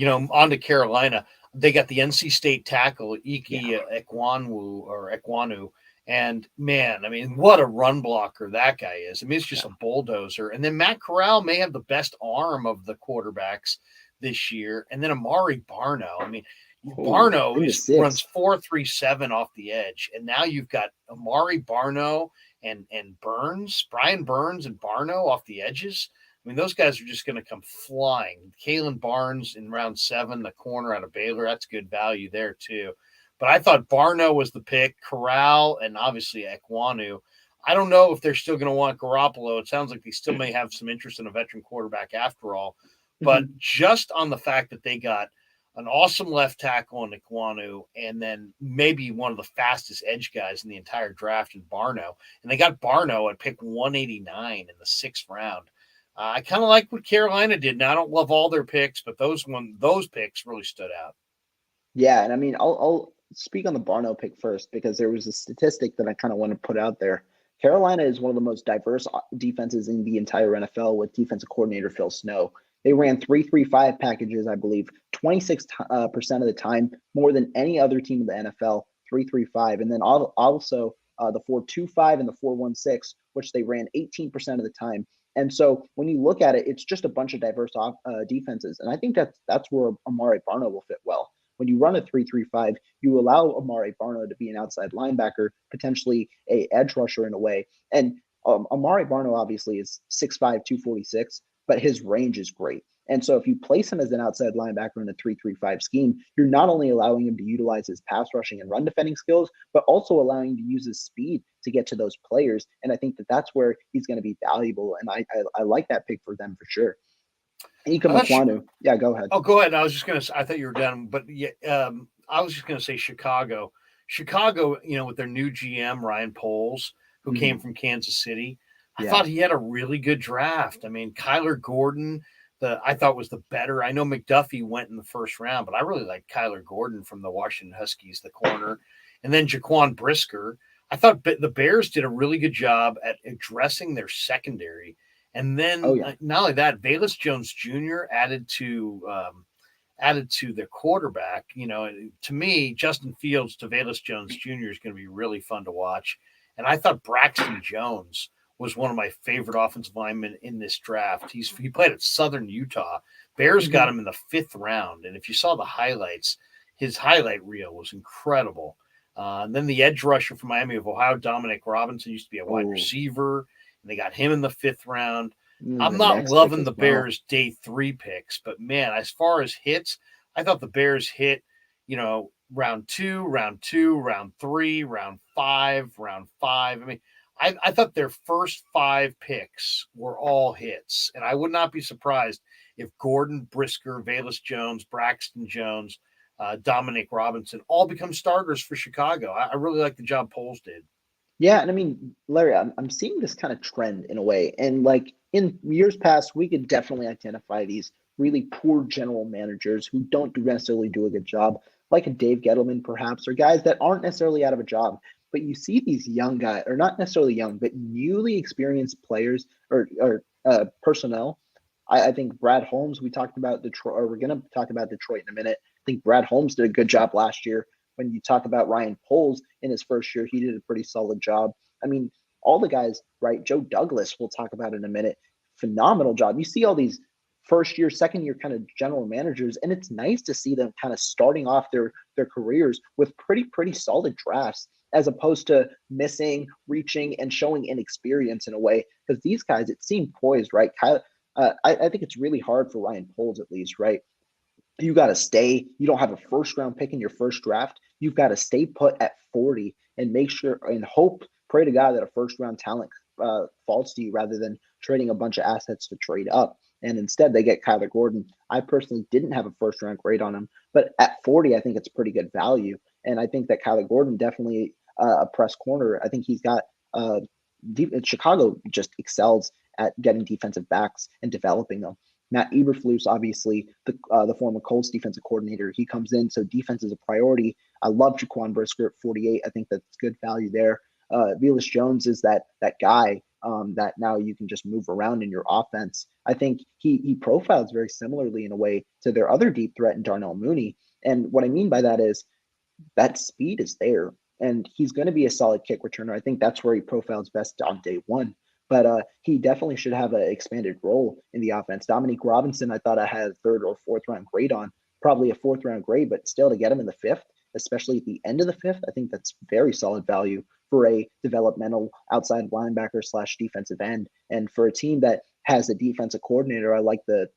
On to Carolina. They got the NC State tackle, Yeah. Ike Ekwonu. And man, I mean, what a run blocker that guy is. I mean, it's just Yeah. a bulldozer. And then Matt Corral may have the best arm of the quarterbacks this year. And then Amari Barno. I mean, Oh, Barno in the runs six. 4.37 off the edge. And now you've got Amari Barno and Brian Burns and Barno off the edges. I mean, those guys are just going to come flying. Kalen Barnes in round 7, the corner out of Baylor, that's good value there too. But I thought Barno was the pick, Corral, and obviously Ekwonu. I don't know if they're still going to want Garoppolo. It sounds like they still may have some interest in a veteran quarterback after all. But Mhm. just on the fact that they got an awesome left tackle in Ekwonu and then maybe one of the fastest edge guys in the entire draft in Barno. And they got Barno at pick 189 in the 6th round. I kind of like what Carolina did. Now I don't love all their picks, but those picks really stood out. Yeah, and I mean, I'll speak on the Barno pick first because there was a statistic that I kind of want to put out there. Carolina is one of the most diverse defenses in the entire NFL with defensive coordinator Phil Snow. They ran 3-3-5 packages, I believe, 26% of the time, more than any other team in the NFL, 3-3-5. And then also the 4-2-5 and the 4-1-6, which they ran 18% of the time. And so when you look at it, it's just a bunch of diverse defenses. And I think that's where Amari Barno will fit well. When you run a 3-3-5, you allow Amari Barno to be an outside linebacker, potentially a edge rusher in a way. And Amari Barno obviously is 6'5", 246, but his range is great. And so if you place him as an outside linebacker in a 3-3-5 scheme, you're not only allowing him to utilize his pass rushing and run defending skills, but also allowing him to use his speed to get to those players. And I think that that's where he's going to be valuable. And I like that pick for them for sure. Ika I thought Makwanu. Yeah, go ahead. Oh, go ahead. I was just going to. I thought you were done, but yeah, I was just going to say Chicago. Chicago, with their new GM Ryan Poles, who Mm-hmm. came from Kansas City. I Yeah. thought he had a really good draft. I mean, Kyler Gordon, I thought was the better. I know McDuffie went in the 1st round, but I really like Kyler Gordon from the Washington Huskies, the corner, and then Jaquan Brisker. I thought the Bears did a really good job at addressing their secondary. And Oh then yeah. not only that, Bayless Jones Jr. added to their quarterback. To me, Justin Fields to Bayless Jones Jr. is going to be really fun to watch. And I thought Braxton Jones was one of my favorite offensive linemen in this draft. He played at Southern Utah. Bears got Mm-hmm. him in the 5th round, and if you saw the highlights, his highlight reel was incredible. And then the edge rusher from Miami of Ohio, Dominic Robinson, used to be a wide Oh, receiver, and they got him in the 5th round. and I'm the not next pick loving as the well. Bears day 3 picks, but man, as far as hits, I thought the Bears hit, round 2, round 2, round 3, round 5, round 5. I mean, I thought their first 5 picks were all hits, and I would not be surprised if Gordon, Brisker, Valus Jones, Braxton Jones, Dominic Robinson all become starters for Chicago. I really like the job Poles did. Yeah, and I mean, Larry, I'm seeing this kind of trend in a way. And like in years past, we could definitely identify these really poor general managers who don't necessarily do a good job, like a Dave Gettleman, perhaps, or guys that aren't necessarily out of a job. But you see these young guys, or not necessarily young, but newly experienced players or personnel. I think Brad Holmes, we talked about Detroit, or we're going to talk about Detroit in a minute. I think Brad Holmes did a good job last year. When you talk about Ryan Poles in his first year, he did a pretty solid job. I mean, all the guys, right? Joe Douglas, we'll talk about in a minute. Phenomenal job. You see all these first year, second year kind of general managers, and it's nice to see them kind of starting off their careers with pretty solid drafts, as opposed to missing, reaching, and showing inexperience in a way. Because these guys, it seemed poised, right? I think it's really hard for Ryan Poles, at least, right? You got to stay. You don't have a first round pick in your first draft. You've got to stay put at 40 and make sure and hope, pray to God that a first round talent falls to you rather than trading a bunch of assets to trade up. And instead, they get Kyler Gordon. I personally didn't have a first round grade on him, but at 40, I think it's pretty good value. And I think that Kyler Gordon definitely a press corner. I think he's got Chicago just excels at getting defensive backs and developing them. Matt Eberflus, obviously the former Colts defensive coordinator, he comes in, so defense is a priority. I love Jaquan Brisker at 48. I think that's good value there. Velus Jones is that guy that now you can just move around in your offense. I think he profiles very similarly in a way to their other deep threat in Darnell Mooney. And what I mean by that is that speed is there, and he's going to be a solid kick returner. I think that's where he profiles best on day one. But he definitely should have an expanded role in the offense. Dominique Robinson, I thought I had a third or fourth round grade on, probably a fourth round grade, but still to get him in the fifth, especially at the end of the fifth, I think that's very solid value for a developmental outside linebacker slash defensive end. And for a team that has a defensive coordinator, I like the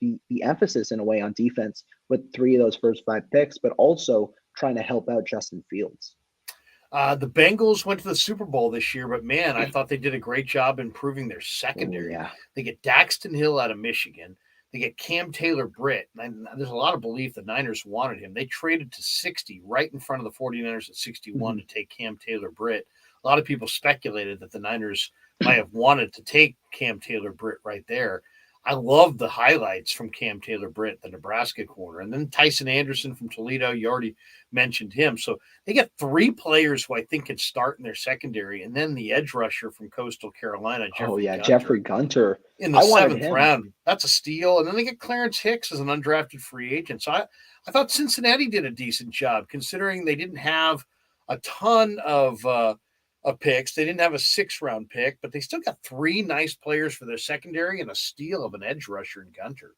emphasis in a way on defense with 3 of those first 5 picks, but also trying to help out Justin Fields. The Bengals went to the Super Bowl this year, but man, I thought they did a great job improving their secondary. Oh, yeah. They get Daxton Hill out of Michigan. They get Cam Taylor-Britt. And there's a lot of belief the Niners wanted him. They traded to 60 right in front of the 49ers at 61 to take Cam Taylor-Britt. A lot of people speculated that the Niners might have wanted to take Cam Taylor-Britt right there. I love the highlights from Cam Taylor-Britt, the Nebraska corner. And then Tyson Anderson from Toledo, you already mentioned him. So they get 3 players who I think can start in their secondary. And then the edge rusher from Coastal Carolina, Jeffrey Gunter. In the 7th round. That's a steal. And then they get Clarence Hicks as an undrafted free agent. So I thought Cincinnati did a decent job considering they didn't have a ton of picks. They didn't have a 6th round pick, but they still got 3 nice players for their secondary and a steal of an edge rusher in Gunter.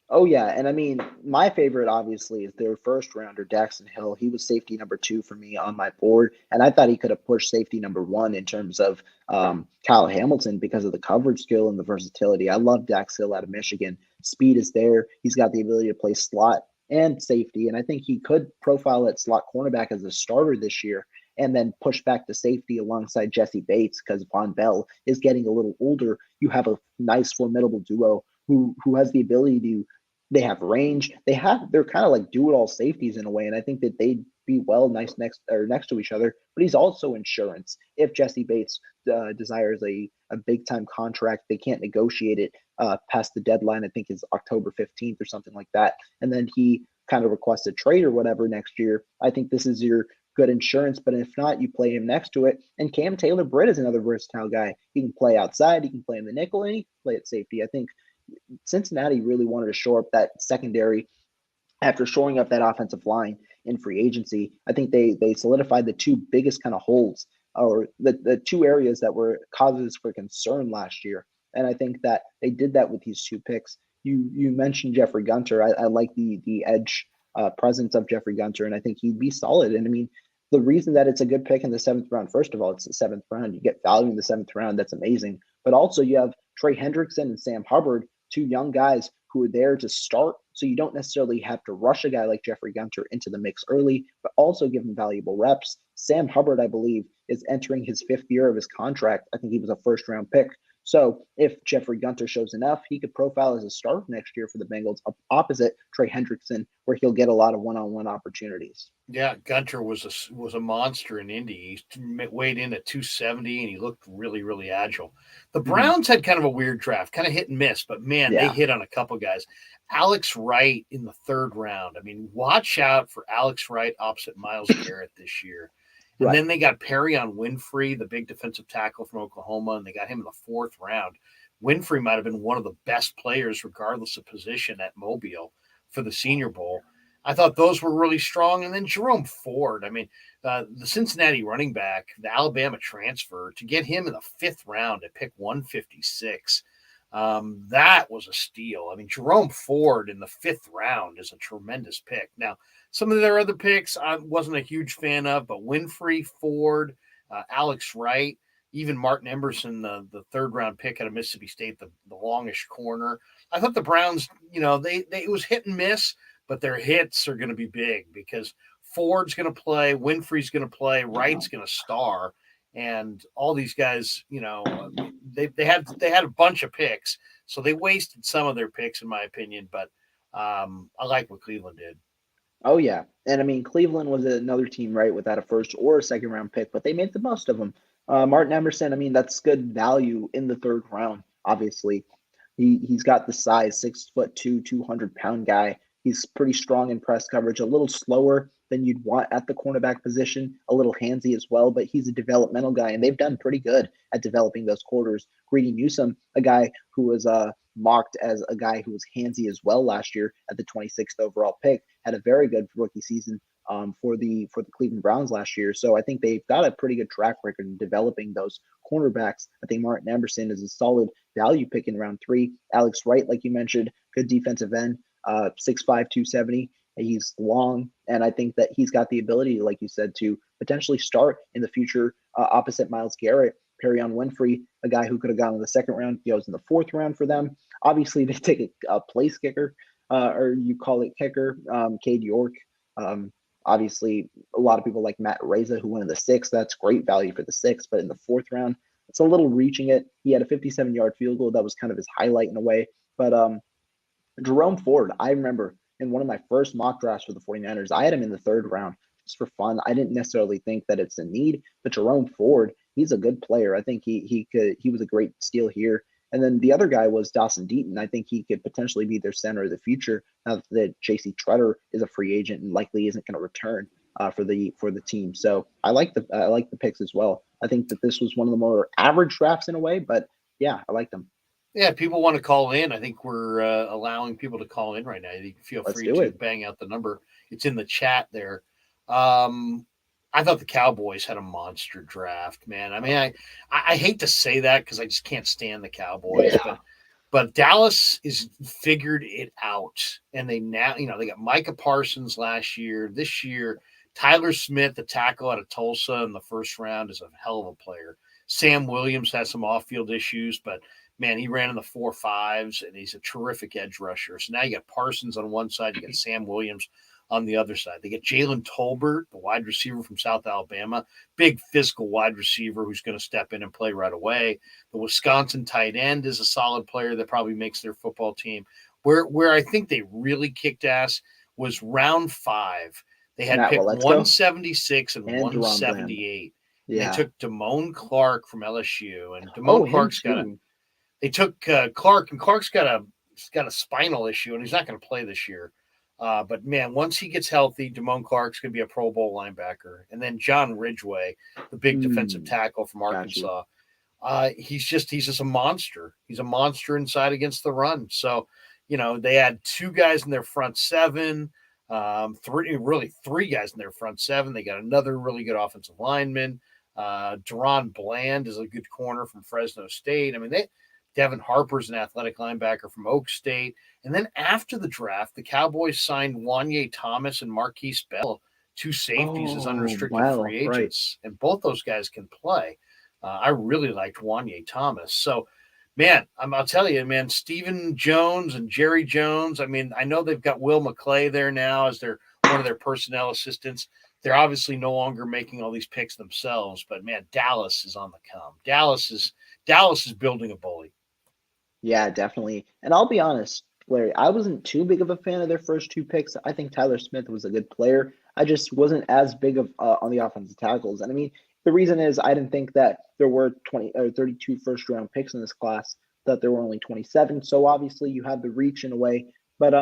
Oh, yeah. And I mean, my favorite, obviously, is their first rounder, Daxton Hill. He was safety number 2 for me on my board. And I thought he could have pushed safety number 1 in terms of Kyle Hamilton because of the coverage skill and the versatility. I love Dax Hill out of Michigan. Speed is there. He's got the ability to play slot and safety. And I think he could profile at slot cornerback as a starter this year and then push back to safety alongside Jesse Bates because Von Bell is getting a little older. You have a nice, formidable duo who has the ability to. They have range. They're kind of like do-it-all safeties in a way, and I think that they'd be next to each other. But he's also insurance. If Jesse Bates desires a big-time contract, they can't negotiate it past the deadline. I think is October 15th or something like that. And then he kind of requests a trade or whatever next year. I think this is your good insurance, but if not, you play him next to it. And Cam Taylor-Britt is another versatile guy. He can play outside. He can play in the nickel, and he can play at safety. I think Cincinnati really wanted to shore up that secondary after shoring up that offensive line in free agency. I think they solidified the 2 biggest kind of holes or the 2 areas that were causes for concern last year. And I think that they did that with these 2 picks. You mentioned Jeffrey Gunter. I like the edge presence of Jeffrey Gunter, and I think he'd be solid. And I mean, the reason that it's a good pick in the 7th round, first of all, it's the 7th round. You get value in the 7th round. That's amazing. But also you have Trey Hendrickson and Sam Hubbard, 2 young guys who are there to start. So you don't necessarily have to rush a guy like Jeffrey Gunter into the mix early, but also give him valuable reps. Sam Hubbard, I believe, is entering his 5th year of his contract. I think he was a 1st round pick. So if Jeffrey Gunter shows enough, he could profile as a starter next year for the Bengals, opposite Trey Hendrickson, where he'll get a lot of one-on-one opportunities. Yeah, Gunter was a monster in Indy. He weighed in at 270, and he looked really, really agile. The Browns had kind of a weird draft, kind of hit and miss, but man, they hit on a couple guys. Alex Wright in the 3rd round. I mean, watch out for Alex Wright opposite Myles Garrett this year. And then they got Perrion Winfrey, the big defensive tackle from Oklahoma, and they got him in the 4th round. Winfrey might have been one of the best players, regardless of position, at Mobile for the Senior Bowl. I thought those were really strong. And then Jerome Ford, I mean, the Cincinnati running back, the Alabama transfer, to get him in the 5th round at pick 156, that was a steal. I mean, Jerome Ford in the 5th round is a tremendous pick. Now, some of their other picks I wasn't a huge fan of, but Winfrey, Ford, Alex Wright, even Martin Emerson, the 3rd round pick out of Mississippi State, the longish corner. I thought the Browns, it was hit and miss, but their hits are going to be big because Ford's going to play, Winfrey's going to play, Wright's going to star, and all these guys, they had a bunch of picks, so they wasted some of their picks, in my opinion. But I like what Cleveland did. Oh, yeah. And I mean, Cleveland was another team, right, without a 1st or a 2nd round pick, but they made the most of them. Martin Emerson, I mean, that's good value in the 3rd round, obviously. He's got the size, 6'2", 200-pound guy. He's pretty strong in press coverage, a little slower than you'd want at the cornerback position, a little handsy as well, but he's a developmental guy, and they've done pretty good at developing those quarters. Greedy Newsome, a guy who was mocked as a guy who was handsy as well last year at the 26th overall pick, had a very good rookie season for the Cleveland Browns last year. So I think they've got a pretty good track record in developing those cornerbacks. I think Martin Emerson is a solid value pick in round 3. Alex Wright, like you mentioned, good defensive end, 6'5", 270. He's long, and I think that he's got the ability, like you said, to potentially start in the future opposite Myles Garrett. Perion Winfrey, a guy who could have gone in the second round, goes in the 4th round for them. Obviously, they take a place kicker, or you call it kicker, Cade York. Obviously, a lot of people like Matt Reza, who went in the 6th. That's great value for the 6th, but in the 4th round, it's a little reaching it. He had a 57-yard field goal. That was kind of his highlight in a way. But Jerome Ford, I remember in one of my first mock drafts for the 49ers, I had him in the 3rd round just for fun. I didn't necessarily think that it's a need, but Jerome Ford, he's a good player. I think he was a great steal here. And then the other guy was Dawson Deaton. I think he could potentially be their center of the future now that J.C. Tretter is a free agent and likely isn't going to return for the team. So I like the picks as well. I think that this was one of the more average drafts in a way, but yeah, I like them. Yeah, people want to call in. I think we're allowing people to call in right now. You feel free to bang out the number. It's in the chat there. I thought the Cowboys had a monster draft, man. I mean, I hate to say that because I just can't stand the Cowboys, but Dallas is figured it out, and they now, they got Micah Parsons last year. This year, Tyler Smith, the tackle out of Tulsa in the 1st round, is a hell of a player. Sam Williams has some off-field issues, but man, he ran in the 4.5s, and he's a terrific edge rusher. So now you got Parsons on one side, you got Sam Williams on the other side. They get Jalen Tolbert, the wide receiver from South Alabama, big physical wide receiver who's going to step in and play right away. The Wisconsin tight end is a solid player that probably makes their football team. Where I think they really kicked ass was round 5. They had picked 176 and 178. Yeah. They took Damone Clark from LSU, and Damone Clark's they took Clark, and Clark's got a spinal issue, and he's not going to play this year. But man, once he gets healthy, Damone Clark's going to be a Pro Bowl linebacker. And then John Ridgeway, the big defensive tackle from Arkansas, he's just a monster. He's a monster inside against the run. So, they had 2 guys in their front 7, 3 guys in their front 7. They got another really good offensive lineman. Deron Bland is a good corner from Fresno State. I mean, Devin Harper's an athletic linebacker from Oak State. And then after the draft, the Cowboys signed Wanye Thomas and Marquise Bell, 2 safeties as unrestricted free agents. Right. And both those guys can play. I really liked Wanye Thomas. So, man, I'll tell you, man, Stephen Jones and Jerry Jones, I mean, I know they've got Will McClay there now as one of their personnel assistants. They're obviously no longer making all these picks themselves, but, man, Dallas is on the come. Dallas is building a bully. Yeah, definitely. And I'll be honest, Larry, I wasn't too big of a fan of their first 2 picks. I think Tyler Smith was a good player. I just wasn't as big of on the offensive tackles. And I mean, the reason is I didn't think that there were 20 or 32 first-round picks in this class, that there were only 27. So obviously you have the reach in a way. But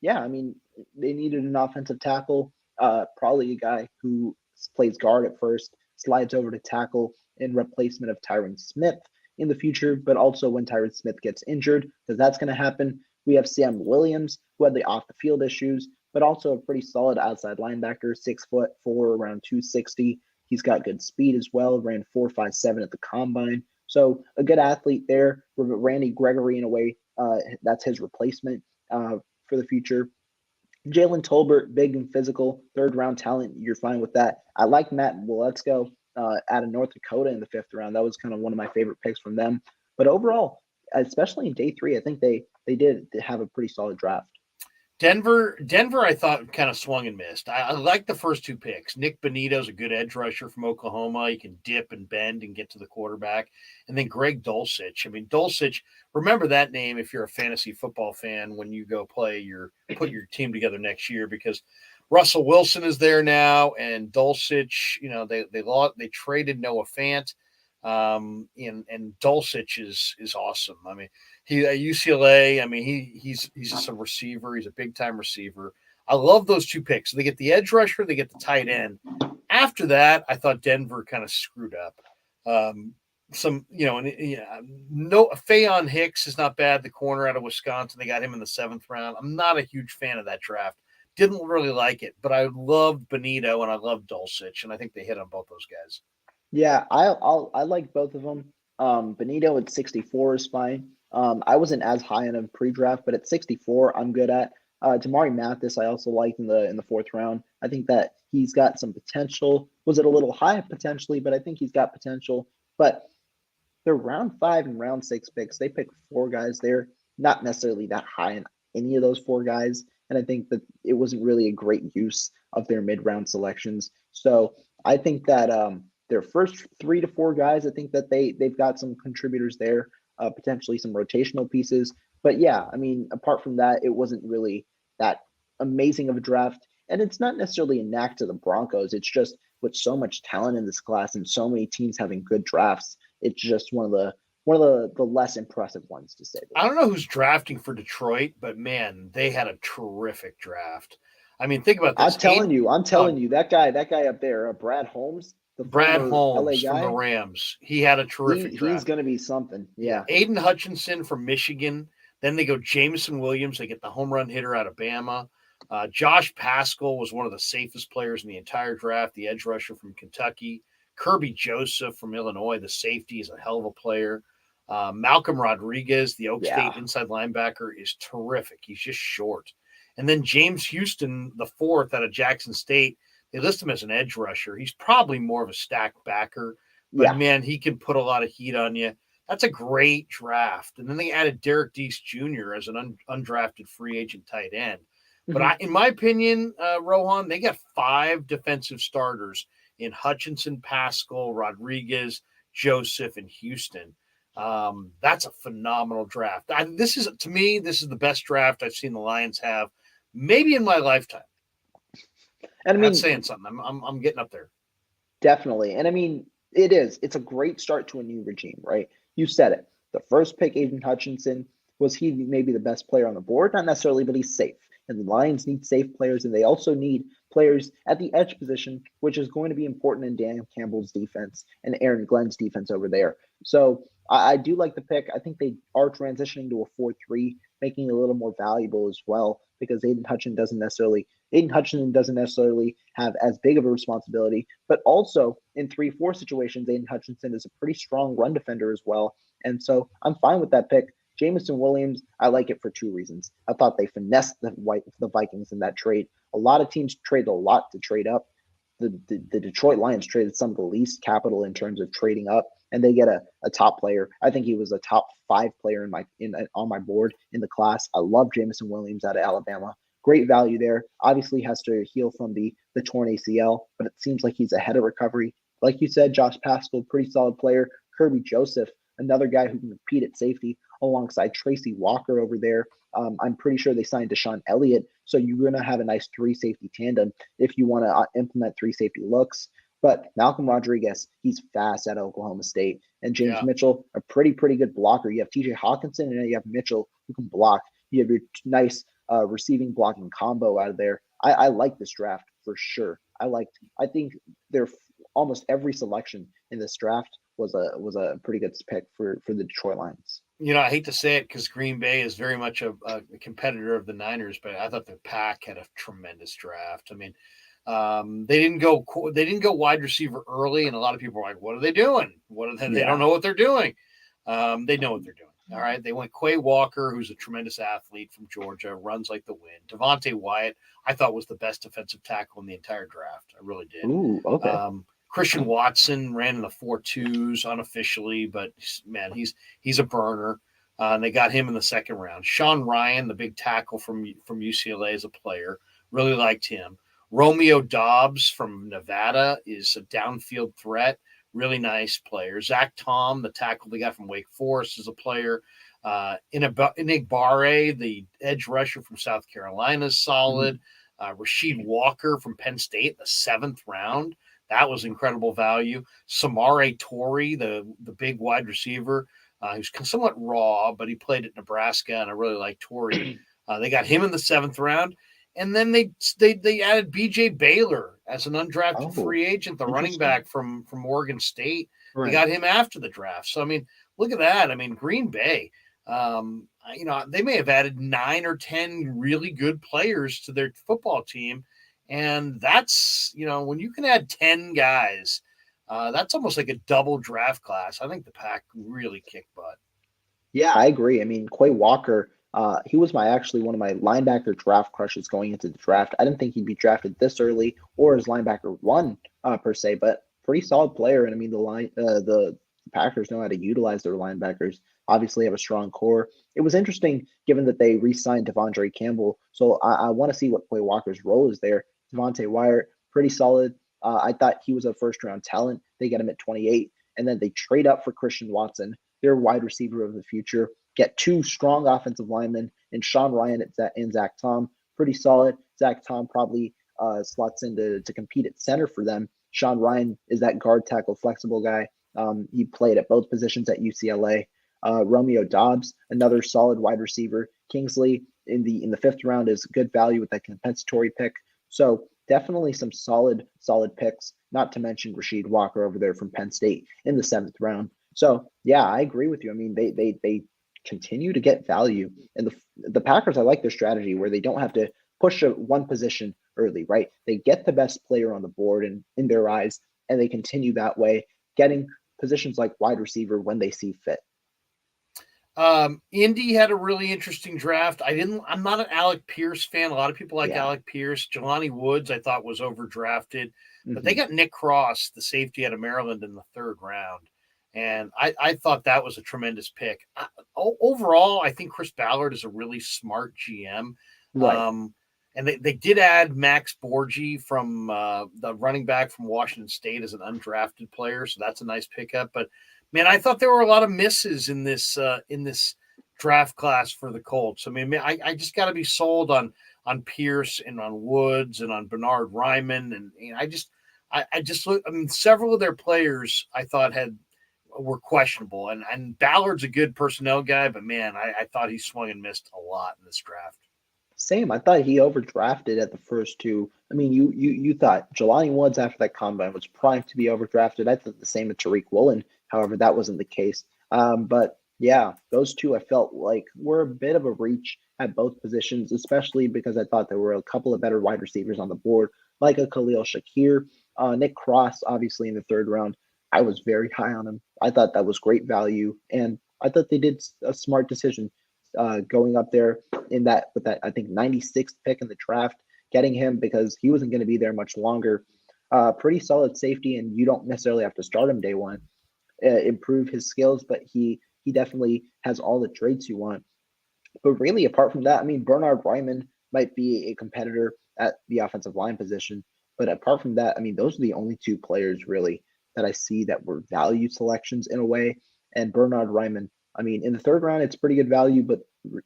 yeah, I mean, they needed an offensive tackle, probably a guy who plays guard at first, slides over to tackle in replacement of Tyron Smith in the future, but also when Tyron Smith gets injured, because that's going to happen. We have Sam Williams, who had the off-the-field issues, but also a pretty solid outside linebacker, 6'4", around 260. He's got good speed as well, ran 4.57 at the combine. So a good athlete there. Randy Gregory, in a way, that's his replacement for the future. Jalen Tolbert, big and physical, 3rd-round talent. You're fine with that. I like Matt Waletzko out of North Dakota in the 5th round. That was kind of one of my favorite picks from them. But overall, especially in day 3, I think they did have a pretty solid draft. Denver, I thought kind of swung and missed. I like the first 2 picks. Nick Benito's a good edge rusher from Oklahoma. He can dip and bend and get to the quarterback. And then Greg Dulcich. I mean, Dulcich, remember that name if you're a fantasy football fan when you go put your team together next year, because Russell Wilson is there now, and Dulcich, they traded Noah Fant. And Dulcich is awesome. I mean, he at UCLA. I mean, he's just a receiver. He's a big time receiver. I love those two picks. So they get the edge rusher, they get the tight end. After that, I thought Denver kind of screwed up. No, Faion Hicks is not bad. The corner out of Wisconsin, they got him in the 7th round. I'm not a huge fan of that draft. Didn't really like it, but I loved Benito and I loved Dulcich, and I think they hit on both those guys. Yeah, I like both of them. Benito at 64 is fine. I wasn't as high on him pre-draft, but at 64, I'm good at. Damari Mathis, I also liked in the 4th round. I think that he's got some potential. Was it a little high potentially? But I think he's got potential. But they're round 5 and round 6 picks. They pick 4 guys. They're not necessarily that high in any of those 4 guys, and I think that it wasn't really a great use of their mid-round selections. So I think that their first 3 to 4 guys, I think that they've got some contributors there, potentially some rotational pieces. But yeah, I mean, apart from that, it wasn't really that amazing of a draft. And it's not necessarily a knack to the Broncos. It's just with so much talent in this class and so many teams having good drafts, it's just one of the less impressive ones, to say. I don't know who's drafting for Detroit, but man, they had a terrific draft. I mean, think about this. I'm telling you, that guy up there, Brad Holmes, the Brad former LA Holmes from the guy, Rams. He had a terrific draft. He's going to be something. Yeah. Aiden Hutchinson from Michigan. Then they go Jameson Williams. They get the home run hitter out of Bama. Josh Pascal was one of the safest players in the entire draft, the edge rusher from Kentucky. Kirby Joseph from Illinois, the safety, is a hell of a player. Malcolm Rodriguez, the Oak State inside linebacker, is terrific. He's just short. And then James Houston, the 4th out of Jackson State, they list him as an edge rusher. He's probably more of a stacked backer, but man, he can put a lot of heat on you. That's a great draft. And then they added Derek Deese Jr. as an undrafted free agent tight end. But in my opinion, Rohan, they got 5 defensive starters in Hutchinson, Pascal, Rodriguez, Joseph, and Houston. That's a phenomenal draft. This is the best draft I've seen the Lions have, maybe in my lifetime. And I mean, that's saying something. I'm getting up there. Definitely. And I mean, it's a great start to a new regime, right? You said it. The first pick, Aiden Hutchinson, was he maybe the best player on the board? Not necessarily, but he's safe. And the Lions need safe players, and they also need players at the edge position, which is going to be important in Dan Campbell's defense and Aaron Glenn's defense over there. So I do like the pick. I think they are transitioning to a 4-3, making it a little more valuable as well, because Aiden Hutchinson doesn't necessarily have as big of a responsibility, but also in 3-4 situations, Aiden Hutchinson is a pretty strong run defender as well. And so I'm fine with that pick. Jameson Williams, I like it for 2 reasons. I thought they finessed the Vikings in that trade. A lot of teams traded a lot to trade up. The Detroit Lions traded some of the least capital in terms of trading up, and they get a top player. I think he was a top 5 player on my board in the class. I love Jameson Williams out of Alabama. Great value there. Obviously has to heal from the torn ACL, but it seems like he's ahead of recovery. Like you said, Josh Pascal, pretty solid player. Kirby Joseph, another guy who can compete at safety alongside Tracy Walker over there. I'm pretty sure they signed Deshaun Elliott. So you're going to have a nice 3 safety tandem if you want to implement 3 safety looks. But Malcolm Rodriguez, he's fast at Oklahoma State. And James Mitchell, a pretty good blocker. You have TJ Hawkinson and then you have Mitchell who can block. You have your nice receiving blocking combo out of there. I like this draft for sure. I think almost every selection in this draft was a pretty good pick for the Detroit Lions. I hate to say it because Green Bay is very much a competitor of the Niners, but I thought the Pack had a tremendous draft. I mean, they didn't go wide receiver early, and a lot of people were like, "What are they doing? They don't know what they're doing." They know what they're doing. All right, they went Quay Walker, who's a tremendous athlete from Georgia, runs like the wind. Devontae Wyatt, I thought was the best defensive tackle in the entire draft. I really did. Ooh, okay. Christian Watson ran in the 4.2s unofficially, but man, he's a burner. And they got him in the 2nd round. Sean Ryan, the big tackle from UCLA, as a player, really liked him. Romeo Dobbs from Nevada is a downfield threat, really nice player. Zach Tom, the tackle they got from Wake Forest, is a player. Inigbare, the edge rusher from South Carolina, is solid. Rasheed Walker from Penn State, the 7th round. That was incredible value. Samare Torrey, the big wide receiver, who's somewhat raw, but he played at Nebraska, and I really like Torrey. They got him in the 7th round. And then they added B.J. Baylor as an undrafted Oh, free agent, the running interesting. back from Oregon State. They Right. got him after the draft. So I mean, look at that. I mean, Green Bay. They may have added 9 or 10 really good players to their football team, and that's when you can add 10 guys, that's almost like a double draft class. I think the Pack really kicked butt. Yeah, I agree. I mean, Quay Walker, he was my actually one of my linebacker draft crushes going into the draft. I didn't think he'd be drafted this early or as linebacker one per se, but pretty solid player. And I mean, the Packers know how to utilize their linebackers. Obviously, have a strong core. It was interesting given that they re-signed Devondre Campbell, so I want to see what Quay Walker's role is there. Devontae Wyatt, pretty solid. I thought he was a first round talent. They get him at 28, and then they trade up for Christian Watson, their wide receiver of the future. Get two strong offensive linemen and Sean Ryan and Zach Tom. Pretty solid. Zach Tom probably slots in to compete at center for them. Sean Ryan is that guard tackle flexible guy. He played at both positions at UCLA. Romeo Dobbs, another solid wide receiver. Kingsley in the fifth round is good value with that compensatory pick. So definitely some solid picks. Not to mention Rasheed Walker over there from Penn State in the seventh round. So yeah, I agree with you. I mean, they continue to get value, and the Packers, I like their strategy where they don't have to push one position early, right? They get the best player on the board and in their eyes, and they continue that way, getting positions like wide receiver when they see fit. Indy had a really interesting draft. I'm not an Alec Pierce fan. A lot of people like Yeah. Alec Pierce. Jelani Woods, I thought was overdrafted, but they Hmm. got Nick Cross, the safety out of Maryland, in the third round. And I thought that was a tremendous pick. Overall, I think Chris Ballard is a really smart GM. Right. And they did add Max Borgi from the running back from Washington State as an undrafted player. So that's a nice pickup. But man, I thought there were a lot of misses in this draft class for the Colts. I mean, I just got to be sold on Pierce and on Woods and on Bernard Ryman, and I just look. I mean, several of their players I thought were questionable, and Ballard's a good personnel guy, but man, I thought he swung and missed a lot in this draft. Same. I thought he overdrafted at the first two. I mean, you thought Jelani Woods after that combine was primed to be overdrafted. I thought the same with Tariq Woolen. However, that wasn't the case. But yeah, those two I felt like were a bit of a reach at both positions, especially because I thought there were a couple of better wide receivers on the board, like a Khalil Shakir, Nick Cross, obviously in the third round. I was very high on him. I thought that was great value, and I thought they did a smart decision going up there in that with that I think 96th pick in the draft, getting him because he wasn't going to be there much longer. Pretty solid safety, and you don't necessarily have to start him day one. Improve his skills, but he definitely has all the traits you want. But really, apart from that, I mean, Bernard Ryman might be a competitor at the offensive line position. But apart from that, I mean, those are the only two players really that I see that were value selections in a way. And Bernard Ryman, I mean, in the third round, it's pretty good value. But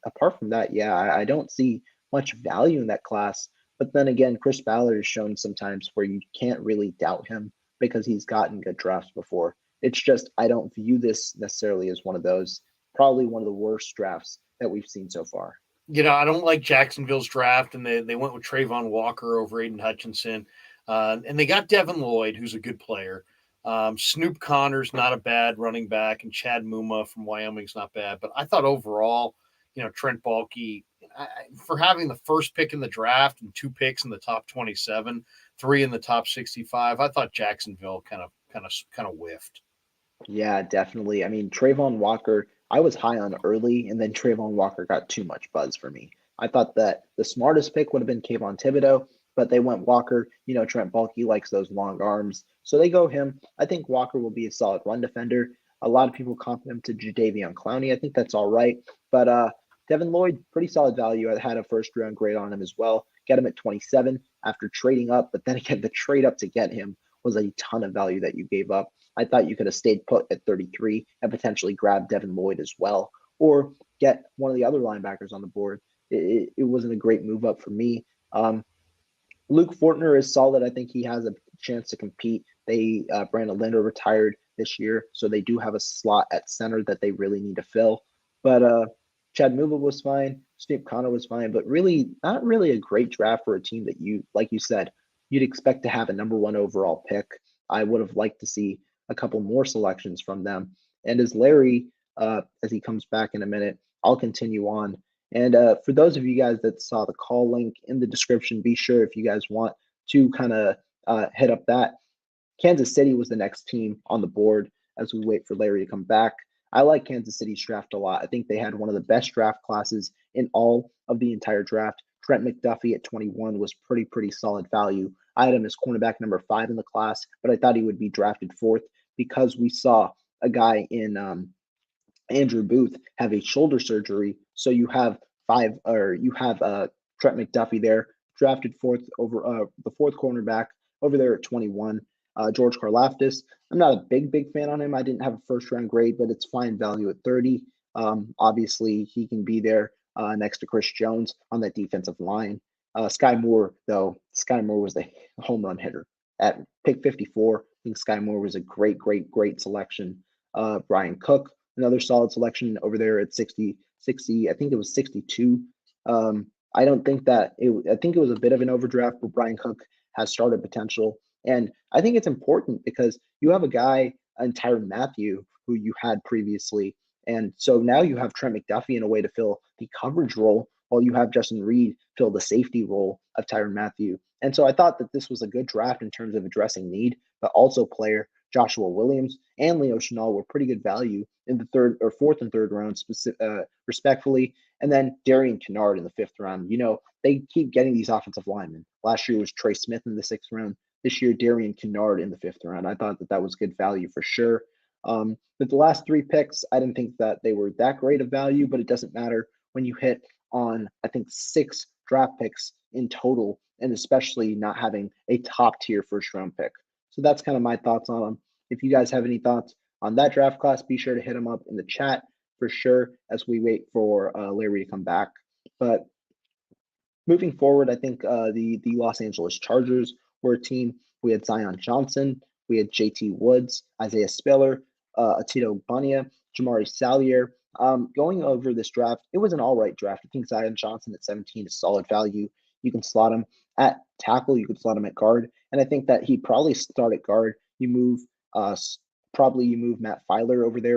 apart from that, yeah, I don't see much value in that class. But then again, Chris Ballard has shown sometimes where you can't really doubt him because he's gotten good drafts before. It's just, I don't view this necessarily as one of those, probably one of the worst drafts that we've seen so far. I don't like Jacksonville's draft, and they went with Trayvon Walker over Aiden Hutchinson, and they got Devin Lloyd, who's a good player. Snoop Connor's not a bad running back, and Chad Muma from Wyoming's not bad. But I thought overall, Trent Baalke, for having the first pick in the draft and 2 picks in the top 27, 3 in the top 65, I thought Jacksonville kind of whiffed. Yeah, definitely. I mean, Trayvon Walker, I was high on early, and then Trayvon Walker got too much buzz for me. I thought that the smartest pick would have been Kayvon Thibodeau, but they went Walker. Trent Baalke likes those long arms, so they go him. I think Walker will be a solid run defender. A lot of people comp him to Jadeveon Clowney. I think that's all right. But Devin Lloyd, pretty solid value. I had a first round grade on him as well. Get him at 27 after trading up, but then again, the trade up to get him was a ton of value that you gave up. I thought you could have stayed put at 33 and potentially grabbed Devin Lloyd as well, or get one of the other linebackers on the board. It wasn't a great move up for me. Luke Fortner is solid. I think he has a chance to compete. Brandon Linder retired this year, so they do have a slot at center that they really need to fill. But Chad Mova was fine. Snoop Connor was fine, but really not really a great draft for a team that you, like you said, you'd expect to have a number one overall pick. I would have liked to see a couple more selections from them. And as Larry, as he comes back in a minute, I'll continue on. And for those of you guys that saw the call link in the description, be sure if you guys want to kind of hit up that. Kansas City was the next team on the board as we wait for Larry to come back. I like Kansas City's draft a lot. I think they had one of the best draft classes in all of the entire draft. Trent McDuffie at 21 was pretty solid value. I had him as cornerback number 5 in the class, but I thought he would be drafted 4th because we saw a guy in Andrew Booth have a shoulder surgery. So you have Trent McDuffie there, drafted 4th over the 4th cornerback over there at 21. George Karlaftis, I'm not a big fan on him. I didn't have a first round grade, but it's fine value at 30. Obviously, he can be there next to Chris Jones on that defensive line. Sky Moore, though, Sky Moore was the home run hitter at pick 54. I think Sky Moore was a great selection. Brian Cook, another solid selection over there at 60. I think it was 62. I don't think that I think it was a bit of an overdraft, but Brian Cook has started potential. And I think it's important because you have a guy, Tyrann Mathieu, who you had previously. And so now you have Trent McDuffie in a way to fill the coverage role while you have Justin Reed fill the safety role of Tyrann Mathieu. And so I thought that this was a good draft in terms of addressing need, but also player Joshua Williams and Leo Chenal were pretty good value in the 3rd or 4th and 3rd rounds, respectfully. And then Darian Kennard in the 5th round. You know, they keep getting these offensive linemen. Last year was Trey Smith in the 6th round. This year, Darian Kennard in the 5th round. I thought that was good value for sure. But the last 3 picks, I didn't think that they were that great of value, but it doesn't matter when you hit on, I think, 6 draft picks in total, and especially not having a top tier first round pick. So that's kind of my thoughts on them. If you guys have any thoughts on that draft class, be sure to hit them up in the chat for sure as we wait for Larry to come back. But moving forward, I think the Los Angeles Chargers were a team. We had Zion Johnson, we had JT Woods, Isaiah Spiller, Atito Bunya, Jamari Sallier. Going over this draft, it was an all right draft. I think Zion Johnson at 17 is solid value. You can slot him at tackle, you could slot him at guard, and I think that he'd probably start at guard. You move Matt Filer over there